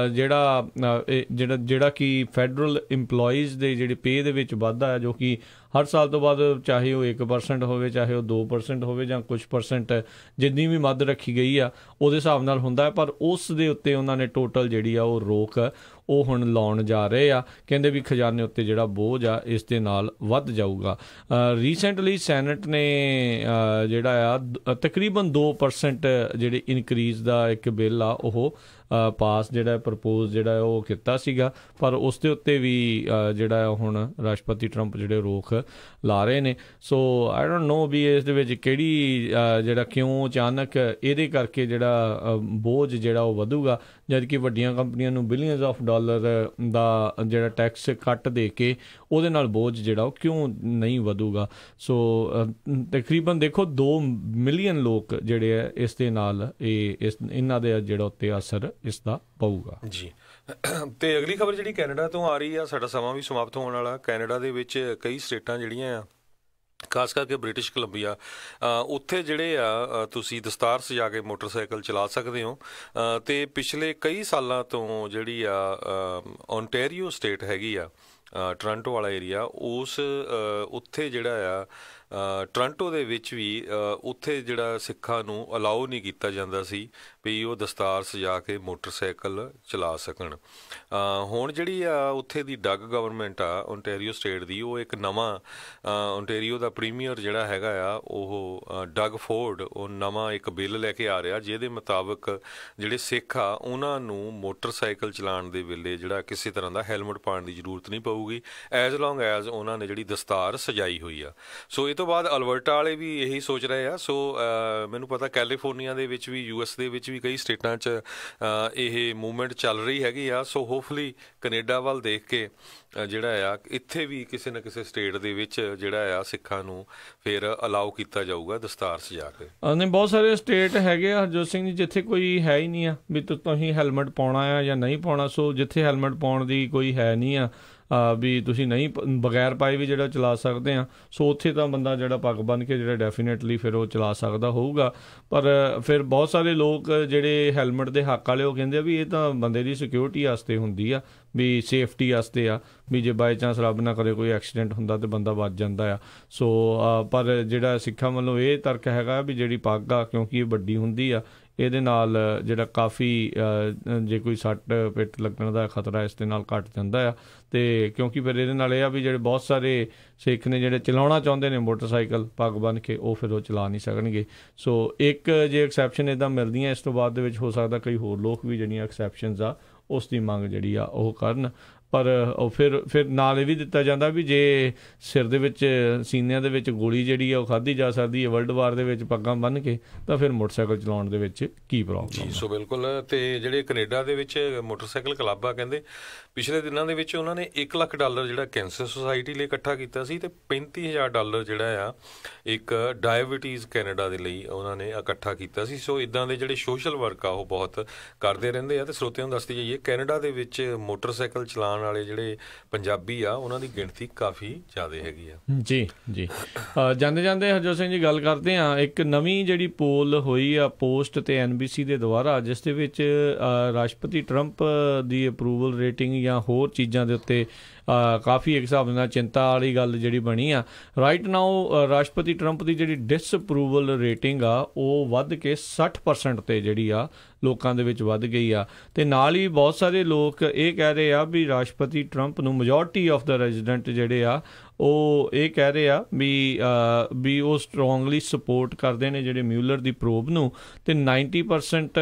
ਜਿਹੜਾ ਕਿ ਫੈਡਰਲ ਇੰਪਲੋਈਜ਼ ਦੇ ਜਿਹੜੇ ਪੇ ਦੇ ਵਿੱਚ ਵਾਧਾ ਆ, ਜੋ ਕਿ ਹਰ ਸਾਲ ਤੋਂ ਬਾਅਦ ਚਾਹੇ ਉਹ 1% ਹੋਵੇ, ਚਾਹੇ ਉਹ 2% ਹੋਵੇ ਜਾਂ ਕੁਛ ਪਰਸੈਂਟ, ਜਿੰਨੀ ਵੀ ਮੱਦ ਰੱਖੀ ਗਈ ਆ ਉਹਦੇ ਹਿਸਾਬ ਨਾਲ ਹੁੰਦਾ ਹੈ। ਪਰ ਉਸ ਦੇ ਉੱਤੇ ਉਹਨਾਂ ਨੇ ਟੋਟਲ ਜਿਹੜੀ ਆ ਉਹ ਰੋਕ ਉਹ ਹੁਣ ਲਾਉਣ ਜਾ ਰਹੇ ਆ। ਕਹਿੰਦੇ ਵੀ ਖਜ਼ਾਨੇ ਉੱਤੇ ਜਿਹੜਾ ਬੋਝ ਆ ਇਸ ਦੇ ਨਾਲ ਵੱਧ ਜਾਊਗਾ। ਰੀਸੈਂਟਲੀ ਸੈਨੇਟ ਨੇ ਜਿਹੜਾ ਆ ਤਕਰੀਬਨ 2% ਜਿਹੜੇ ਇਨਕਰੀਜ਼ ਦਾ ਇੱਕ ਬਿੱਲ ਆ ਉਹ ਪਾਸ ਜਿਹੜਾ ਪ੍ਰਪੋਜ਼ ਜਿਹੜਾ ਉਹ ਕੀਤਾ ਸੀਗਾ, ਪਰ ਉਸ ਦੇ ਉੱਤੇ ਵੀ ਜਿਹੜਾ ਹੁਣ ਰਾਸ਼ਟਰਪਤੀ ਟਰੰਪ ਜਿਹੜੇ ਰੋਕ ਲਾ ਰਹੇ ਨੇ। ਸੋ ਆਈ ਡੋਂਟ ਨੋ ਵੀ ਇਸ ਦੇ ਵਿੱਚ ਕਿਹੜੀ ਜਿਹੜਾ ਕਿਉਂ ਅਚਾਨਕ ਇਹਦੇ ਕਰਕੇ ਜਿਹੜਾ ਬੋਝ ਜਿਹੜਾ ਉਹ ਵਧੂਗਾ, ਜਦ ਕਿ ਵੱਡੀਆਂ ਕੰਪਨੀਆਂ ਨੂੰ ਬਿਲੀਅਨਸ ਆਫ ਡਾਲਰ ਦਾ ਜਿਹੜਾ ਟੈਕਸ ਕੱਟ ਦੇ ਕੇ ਉਹਦੇ ਨਾਲ ਬੋਝ ਜਿਹੜਾ ਉਹ ਕਿਉਂ ਨਹੀਂ ਵਧੂਗਾ। ਸੋ ਤਕਰੀਬਨ ਦੇਖੋ 2 ਮਿਲੀਅਨ ਲੋਕ ਜਿਹੜੇ ਆ ਇਸ ਦੇ ਨਾਲ ਇਹਨਾਂ ਦੇ ਜਿਹੜਾ ਉੱਤੇ ਅਸਰ ਇਸ ਦਾ ਪਊਗਾ ਜੀ। ਤੇ ਅਗਲੀ ਖਬਰ ਜਿਹੜੀ ਕੈਨੇਡਾ ਤੋਂ ਆ ਰਹੀ ਆ, ਸਾਡਾ ਸਮਾਂ ਵੀ ਸਮਾਪਤ ਹੋਣ ਵਾਲਾ। ਕੈਨੇਡਾ ਦੇ ਵਿੱਚ ਕਈ ਸਟੇਟਾਂ ਜਿਹੜੀਆਂ ਆ, ਖਾਸ ਕਰਕੇ ਬ੍ਰਿਟਿਸ਼ ਕੋਲੰਬੀਆ, ਉੱਥੇ ਜਿਹੜੇ ਆ ਤੁਸੀਂ ਦਸਤਾਰ ਸਜਾ ਕੇ ਮੋਟਰਸਾਈਕਲ ਚਲਾ ਸਕਦੇ ਹੋ। ਤੇ ਪਿਛਲੇ ਕਈ ਸਾਲਾਂ ਤੋਂ ਜਿਹੜੀ ਆ ਓਨਟਾਰੀਓ ਸਟੇਟ ਹੈਗੀ ਆ, ਟੋਰਾਂਟੋ ਵਾਲਾ ਏਰੀਆ, ਉਸ ਉੱਥੇ ਜਿਹੜਾ ਆ ਟੋਰਾਂਟੋ ਦੇ ਵਿੱਚ ਵੀ ਉੱਥੇ ਜਿਹੜਾ ਸਿੱਖਾਂ ਨੂੰ ਅਲਾਓ ਨਹੀਂ ਕੀਤਾ ਜਾਂਦਾ ਸੀ ਵੀ ਉਹ ਦਸਤਾਰ ਸਜਾ ਕੇ ਮੋਟਰਸਾਈਕਲ ਚਲਾ ਸਕਣ। ਹੁਣ ਜਿਹੜੀ ਆ ਉੱਥੇ ਦੀ ਡਗ ਗਵਰਨਮੈਂਟ ਆ ਓਨਟਾਰੀਓ ਸਟੇਟ ਦੀ, ਉਹ ਇੱਕ ਨਵਾਂ ਓਨਟਾਰੀਓ ਦਾ ਪ੍ਰੀਮੀਅਰ ਜਿਹੜਾ ਹੈਗਾ ਆ ਉਹ ਡਗ ਫੋਰਡ, ਉਹ ਨਵਾਂ ਇੱਕ ਬਿੱਲ ਲੈ ਕੇ ਆ ਰਿਹਾ, ਜਿਹਦੇ ਮੁਤਾਬਕ ਜਿਹੜੇ ਸਿੱਖ ਆ ਉਹਨਾਂ ਨੂੰ ਮੋਟਰਸਾਈਕਲ ਚਲਾਉਣ ਦੇ ਵੇਲੇ ਜਿਹੜਾ ਕਿਸੇ ਤਰ੍ਹਾਂ ਦਾ ਹੈਲਮਟ ਪਾਉਣ ਦੀ ਜ਼ਰੂਰਤ ਨਹੀਂ ਪਊਗੀ, ਐਜ਼ ਲੌਂਗ ਐਜ਼ ਉਹਨਾਂ ਨੇ ਜਿਹੜੀ ਦਸਤਾਰ ਸਜਾਈ ਹੋਈ ਆ। ਸੋ ਇਹ ਤੋਂ ਬਾਅਦ ਅਲਬਰਟਾ ਵਾਲੇ ਵੀ ਇਹੀ ਸੋਚ ਰਹੇ ਆ। ਸੋ ਮੈਨੂੰ ਪਤਾ ਕੈਲੀਫੋਰਨੀਆ ਦੇ ਵਿੱਚ ਵੀ, US ਦੇ ਵਿੱਚ ਵੀ ਕਈ ਸਟੇਟਾਂ 'ਚ ਇਹ ਮੂਵਮੈਂਟ ਚੱਲ ਰਹੀ ਹੈਗੀ ਆ। ਸੋ ਹੋਪਫੁਲੀ ਕੈਨੇਡਾ ਵੱਲ ਦੇਖ ਕੇ ਜਿਹੜਾ ਆ ਇੱਥੇ ਵੀ ਕਿਸੇ ਨਾ ਕਿਸੇ ਸਟੇਟ ਦੇ ਵਿੱਚ ਜਿਹੜਾ ਆ ਸਿੱਖਾਂ ਨੂੰ ਫਿਰ ਅਲਾਓ ਕੀਤਾ ਜਾਊਗਾ ਦਸਤਾਰ ਸਜਾ ਕੇ। ਨਹੀਂ, ਬਹੁਤ ਸਾਰੇ ਸਟੇਟ ਹੈਗੇ ਆ ਹਰਜੋਤ ਸਿੰਘ ਜੀ ਜਿੱਥੇ ਕੋਈ ਹੈ ਹੀ ਨਹੀਂ ਆ ਵੀ ਤੁਸੀਂ ਹੈਲਮਟ ਪਾਉਣਾ ਆ ਜਾਂ ਨਹੀਂ ਪਾਉਣਾ। ਸੋ ਜਿੱਥੇ ਹੈਲਮਟ ਪਾਉਣ ਦੀ ਕੋਈ ਹੈ ਨਹੀਂ ਆ ਵੀ ਤੁਸੀਂ ਨਹੀਂ ਬਗੈਰ ਪਾਏ ਵੀ ਜਿਹੜਾ ਚਲਾ ਸਕਦੇ ਆ, ਸੋ ਉੱਥੇ ਤਾਂ ਬੰਦਾ ਜਿਹੜਾ ਪੱਗ ਬੰਨ੍ਹ ਕੇ ਜਿਹੜਾ ਡੈਫੀਨੇਟਲੀ ਫਿਰ ਉਹ ਚਲਾ ਸਕਦਾ ਹੋਊਗਾ। ਪਰ ਫਿਰ ਬਹੁਤ ਸਾਰੇ ਲੋਕ ਜਿਹੜੇ ਹੈਲਮਟ ਦੇ ਹੱਕ ਵਾਲੇ ਉਹ ਕਹਿੰਦੇ ਆ ਵੀ ਇਹ ਤਾਂ ਬੰਦੇ ਦੀ ਸਿਕਿਉਰਿਟੀ ਵਾਸਤੇ ਹੁੰਦੀ ਆ, ਵੀ ਸੇਫਟੀ ਵਾਸਤੇ ਆ, ਵੀ ਜੇ ਬਾਈ ਚਾਂਸ ਰੱਬ ਨਾ ਕਰੇ ਕੋਈ ਐਕਸੀਡੈਂਟ ਹੁੰਦਾ ਤਾਂ ਬੰਦਾ ਬਚ ਜਾਂਦਾ ਆ। ਸੋ ਪਰ ਜਿਹੜਾ ਸਿੱਖਾਂ ਵੱਲੋਂ ਇਹ ਤਰਕ ਹੈਗਾ ਵੀ ਜਿਹੜੀ ਪੱਗ ਆ, ਕਿਉਂਕਿ ਇਹ ਵੱਡੀ ਹੁੰਦੀ ਆ, ਇਹਦੇ ਨਾਲ ਜਿਹੜਾ ਕਾਫੀ ਜੇ ਕੋਈ ਸੱਟ ਪਿੱਟ ਲੱਗਣ ਦਾ ਖਤਰਾ ਇਸ ਦੇ ਨਾਲ ਘੱਟ ਜਾਂਦਾ ਆ। ਅਤੇ ਕਿਉਂਕਿ ਫਿਰ ਇਹਦੇ ਨਾਲ ਇਹ ਆ ਵੀ ਜਿਹੜੇ ਬਹੁਤ ਸਾਰੇ ਸਿੱਖ ਨੇ ਜਿਹੜੇ ਚਲਾਉਣਾ ਚਾਹੁੰਦੇ ਨੇ ਮੋਟਰਸਾਈਕਲ ਪੱਗ ਬੰਨ੍ਹ ਕੇ, ਉਹ ਫਿਰ ਉਹ ਚਲਾ ਨਹੀਂ ਸਕਣਗੇ। ਸੋ ਇੱਕ ਜੇ ਐਕਸੈਪਸ਼ਨ ਇੱਦਾਂ ਮਿਲਦੀਆਂ, ਇਸ ਤੋਂ ਬਾਅਦ ਦੇ ਵਿੱਚ ਹੋ ਸਕਦਾ ਕਈ ਹੋਰ ਲੋਕ ਵੀ ਜਿਹੜੀਆਂ ਐਕਸੈਪਸ਼ਨਸ ਆ ਉਸ ਦੀ ਮੰਗ ਜਿਹੜੀ ਆ ਉਹ ਕਰਨ। ਪਰ ਉਹ ਫਿਰ ਨਾਲ ਇਹ ਵੀ ਦਿੱਤਾ ਜਾਂਦਾ ਵੀ ਜੇ ਸਿਰ ਦੇ ਵਿੱਚ ਸੀਨਿਆਂ ਦੇ ਵਿੱਚ ਗੋਲੀ ਜਿਹੜੀ ਆ ਉਹ ਖਾਧੀ ਜਾ ਸਕਦੀ ਹੈ ਵਰਲਡ ਵਾਰ ਦੇ ਵਿੱਚ ਪੱਗਾਂ ਬੰਨ੍ਹ ਕੇ, ਤਾਂ ਫਿਰ ਮੋਟਰਸਾਈਕਲ ਚਲਾਉਣ ਦੇ ਵਿੱਚ ਕੀ ਪ੍ਰੋਬਲਮ? ਜੀ ਸੋ ਬਿਲਕੁਲ। ਤੇ ਜਿਹੜੇ ਕੈਨੇਡਾ ਦੇ ਵਿੱਚ ਮੋਟਰਸਾਈਕਲ ਕਲੱਬ ਆ, ਕਹਿੰਦੇ ਪਿਛਲੇ ਦਿਨਾਂ ਦੇ ਵਿੱਚ ਉਹਨਾਂ ਨੇ $1 ਲੱਖ ਜਿਹੜਾ ਕੈਂਸਰ ਸੁਸਾਇਟੀ ਲਈ ਇਕੱਠਾ ਕੀਤਾ ਸੀ, ਤੇ $35,000 ਜਿਹੜਾ ਆ ਇੱਕ ਡਾਇਬਟੀਜ਼ ਕੈਨੇਡਾ ਦੇ ਲਈ ਉਹਨਾਂ ਨੇ ਇਕੱਠਾ ਕੀਤਾ ਸੀ। ਸੋ ਇੱਦਾਂ ਦੇ ਜਿਹੜੇ ਸੋਸ਼ਲ ਵਰਕ ਆ ਉਹ ਬਹੁਤ ਕਰਦੇ ਰਹਿੰਦੇ ਆ। ਤੇ ਸਰੋਤਿਆਂ ਨੂੰ ਦੱਸਦੀ ਜਾਈਏ, ਕੈਨੇਡਾ ਦੇ ਵਿੱਚ ਮੋਟਰਸਾਈਕਲ ਚਲਾਉਣ ਵਾਲੇ ਜਿਹੜੇ ਪੰਜਾਬੀ ਆ ਉਹਨਾਂ ਦੀ ਗਿਣਤੀ ਕਾਫੀ ਜ਼ਿਆਦਾ ਹੈਗੀ ਆ। ਜੀ ਜੀ। ਜਾਂਦੇ ਜਾਂਦੇ ਹਰਜੋਤ ਸਿੰਘ ਜੀ ਗੱਲ ਕਰਦੇ ਹਾਂ, ਇੱਕ ਨਵੀਂ ਜਿਹੜੀ ਪੋਲ ਹੋਈ ਆ ਪੋਸਟ ਤੇ NBC ਦੇ ਦੁਆਰਾ, ਜਿਸ ਦੇ ਵਿੱਚ ਰਾਸ਼ਟਰਪਤੀ ਟਰੰਪ ਦੀ ਅਪਰੂਵਲ ਰੇਟਿੰਗ ਜਾਂ ਹੋਰ ਚੀਜ਼ਾਂ ਦੇ ਉੱਤੇ ਕਾਫੀ ਇੱਕ ਹਿਸਾਬ ਨਾਲ ਚਿੰਤਾ ਵਾਲੀ ਗੱਲ ਜਿਹੜੀ ਬਣੀ ਆ। ਰਾਈਟ ਨਾਓ ਰਾਸ਼ਟਰਪਤੀ ਟਰੰਪ ਦੀ ਜਿਹੜੀ ਡਿਸਅਪਰੂਵਲ ਰੇਟਿੰਗ ਆ ਉਹ ਵੱਧ ਕੇ 60% ਤੇ ਜਿਹੜੀ ਆ ਲੋਕਾਂ ਦੇ ਵਿੱਚ ਵੱਧ ਗਈ ਆ। ਤੇ ਨਾਲ ਹੀ ਬਹੁਤ ਸਾਰੇ ਲੋਕ ਇਹ ਕਹਿ ਰਹੇ ਆ ਵੀ ਰਾਸ਼ਟਰਪਤੀ ਟਰੰਪ ਨੂੰ ਮੈਜੋਰਟੀ ਆਫ ਦਾ ਰੈਜ਼ੀਡੈਂਟ ਜਿਹੜੇ ਆ ਉਹ ਇਹ ਕਹਿ ਰਹੇ ਆ ਵੀ ਉਹ ਸਟਰੋਂਗਲੀ ਸਪੋਰਟ ਕਰਦੇ ਨੇ ਜਿਹੜੇ ਮਿਊਲਰ ਦੀ ਪ੍ਰੋਬ ਨੂੰ, ਤੇ 90%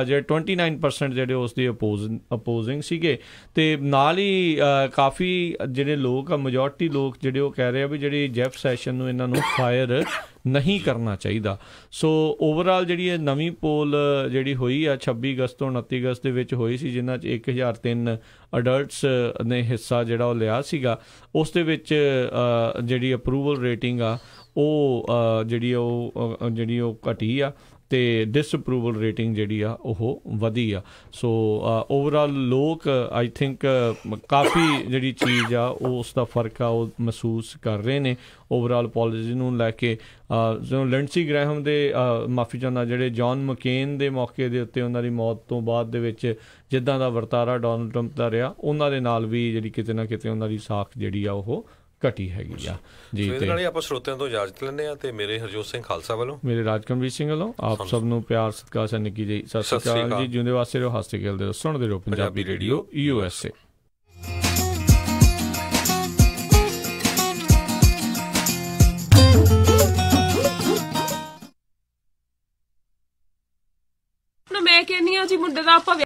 ਜਿਹੜੇ 29% ਜਿਹੜੇ ਉਸ ਦੀ ਅਪੋਜ਼ਿੰਗ ਸੀਗੇ। ਤੇ ਨਾਲ ਹੀ ਕਾਫੀ ਜਿਹੜੇ ਲੋਕ ਆ, ਮੈਜੋਰਟੀ ਲੋਕ ਜਿਹੜੇ ਉਹ ਕਹਿ ਰਹੇ ਆ ਵੀ ਜਿਹੜੀ ਜੈਫ ਸੈਸ਼ਨ ਨੂੰ ਇਹਨਾਂ ਨੂੰ ਫਾਇਰ ਨਹੀਂ ਕਰਨਾ ਚਾਹੀਦਾ। ਸੋ ਓਵਰਆਲ ਜਿਹੜੀ ਇਹ ਨਵੀਂ ਪੋਲ ਜਿਹੜੀ ਹੋਈ ਆ 26 ਅਗਸਤ ਤੋਂ 29 ਅਗਸਤ ਦੇ ਵਿੱਚ ਹੋਈ ਸੀ, ਜਿਨ੍ਹਾਂ 'ਚ 1003 ਅਡਲਟਸ ਨੇ ਹਿੱਸਾ ਜਿਹੜਾ ਉਹ ਲਿਆ ਸੀਗਾ। ਉਸ ਦੇ ਵਿੱਚ ਜਿਹੜੀ ਅਪਰੂਵਲ ਰੇਟਿੰਗ ਆ ਉਹ ਜਿਹੜੀ ਉਹ ਘਟੀ ਆ, ਤੇ ਡਿਸਅਪਰੂਵਲ ਰੇਟਿੰਗ ਜਿਹੜੀ ਆ ਉਹ ਵਧੀ ਆ। ਸੋ ਓਵਰਆਲ ਲੋਕ ਆਈ ਥਿੰਕ ਕਾਫੀ ਜਿਹੜੀ ਚੀਜ਼ ਆ ਉਹ ਉਸ ਦਾ ਫਰਕ ਆ ਉਹ ਮਹਿਸੂਸ ਕਰ ਰਹੇ ਨੇ ਓਵਰਆਲ ਪੋਲਿਸੀ ਨੂੰ ਲੈ ਕੇ। ਲਿੰਡਸੀ ਗ੍ਰੈਹਮ ਦੇ ਮਾਫੀ ਚਾਹੁੰਦਾ, ਜਿਹੜੇ ਜੌਨ ਮਕੇਨ ਦੇ ਮੌਕੇ ਦੇ ਉੱਤੇ ਉਹਨਾਂ ਦੀ ਮੌਤ ਤੋਂ ਬਾਅਦ ਦੇ ਵਿੱਚ ਜਿੱਦਾਂ ਦਾ ਵਰਤਾਰਾ ਡੋਨਲਡ ਟਰੰਪ ਦਾ ਰਿਹਾ, ਉਹਨਾਂ ਦੇ ਨਾਲ ਵੀ ਜਿਹੜੀ ਕਿਤੇ ਨਾ ਕਿਤੇ ਉਹਨਾਂ ਦੀ ਸਾਖ ਜਿਹੜੀ ਆ ਉਹ ਘਟੀ ਹੈਗੀ ਆ ਜੀ। ਇਹਦੇ ਨਾਲ ਹੀ ਆਪਾਂ ਸਰੋਤਿਆਂ ਤੋਂ ਇਜਾਜ਼ਤ ਲੈਂਦੇ ਹਾਂ, ਤੇ ਮੇਰੇ ਹਰਜੋਤ ਸਿੰਘ ਖਾਲਸਾ ਵੱਲੋਂ, ਮੇਰੇ ਰਾਜਕਮਵੀਰ ਸਿੰਘ ਵੱਲੋਂ ਆਪ ਸਭ ਨੂੰ ਪਿਆਰ ਸਤਿਕਾਰ ਸਤਿ ਨਿੱਕੀ ਜੀ ਸਤਿ ਸ਼੍ਰੀ ਅਕਾਲ ਜੀ। ਜਿਉਂਦੇ ਵਾਸਤੇ ਰਹੋ, ਹੱਸਦੇ ਖੇਡਦੇ ਰਹੋ, ਸੁਣਦੇ ਰਹੋ ਪੰਜਾਬੀ ਰੇਡੀਓ USA। ਮੈਂ ਕਹਿੰਦੀ ਹਾਂ ਜੀ ਮੁੰਡੇ ਦਾ ਆਪਾਂ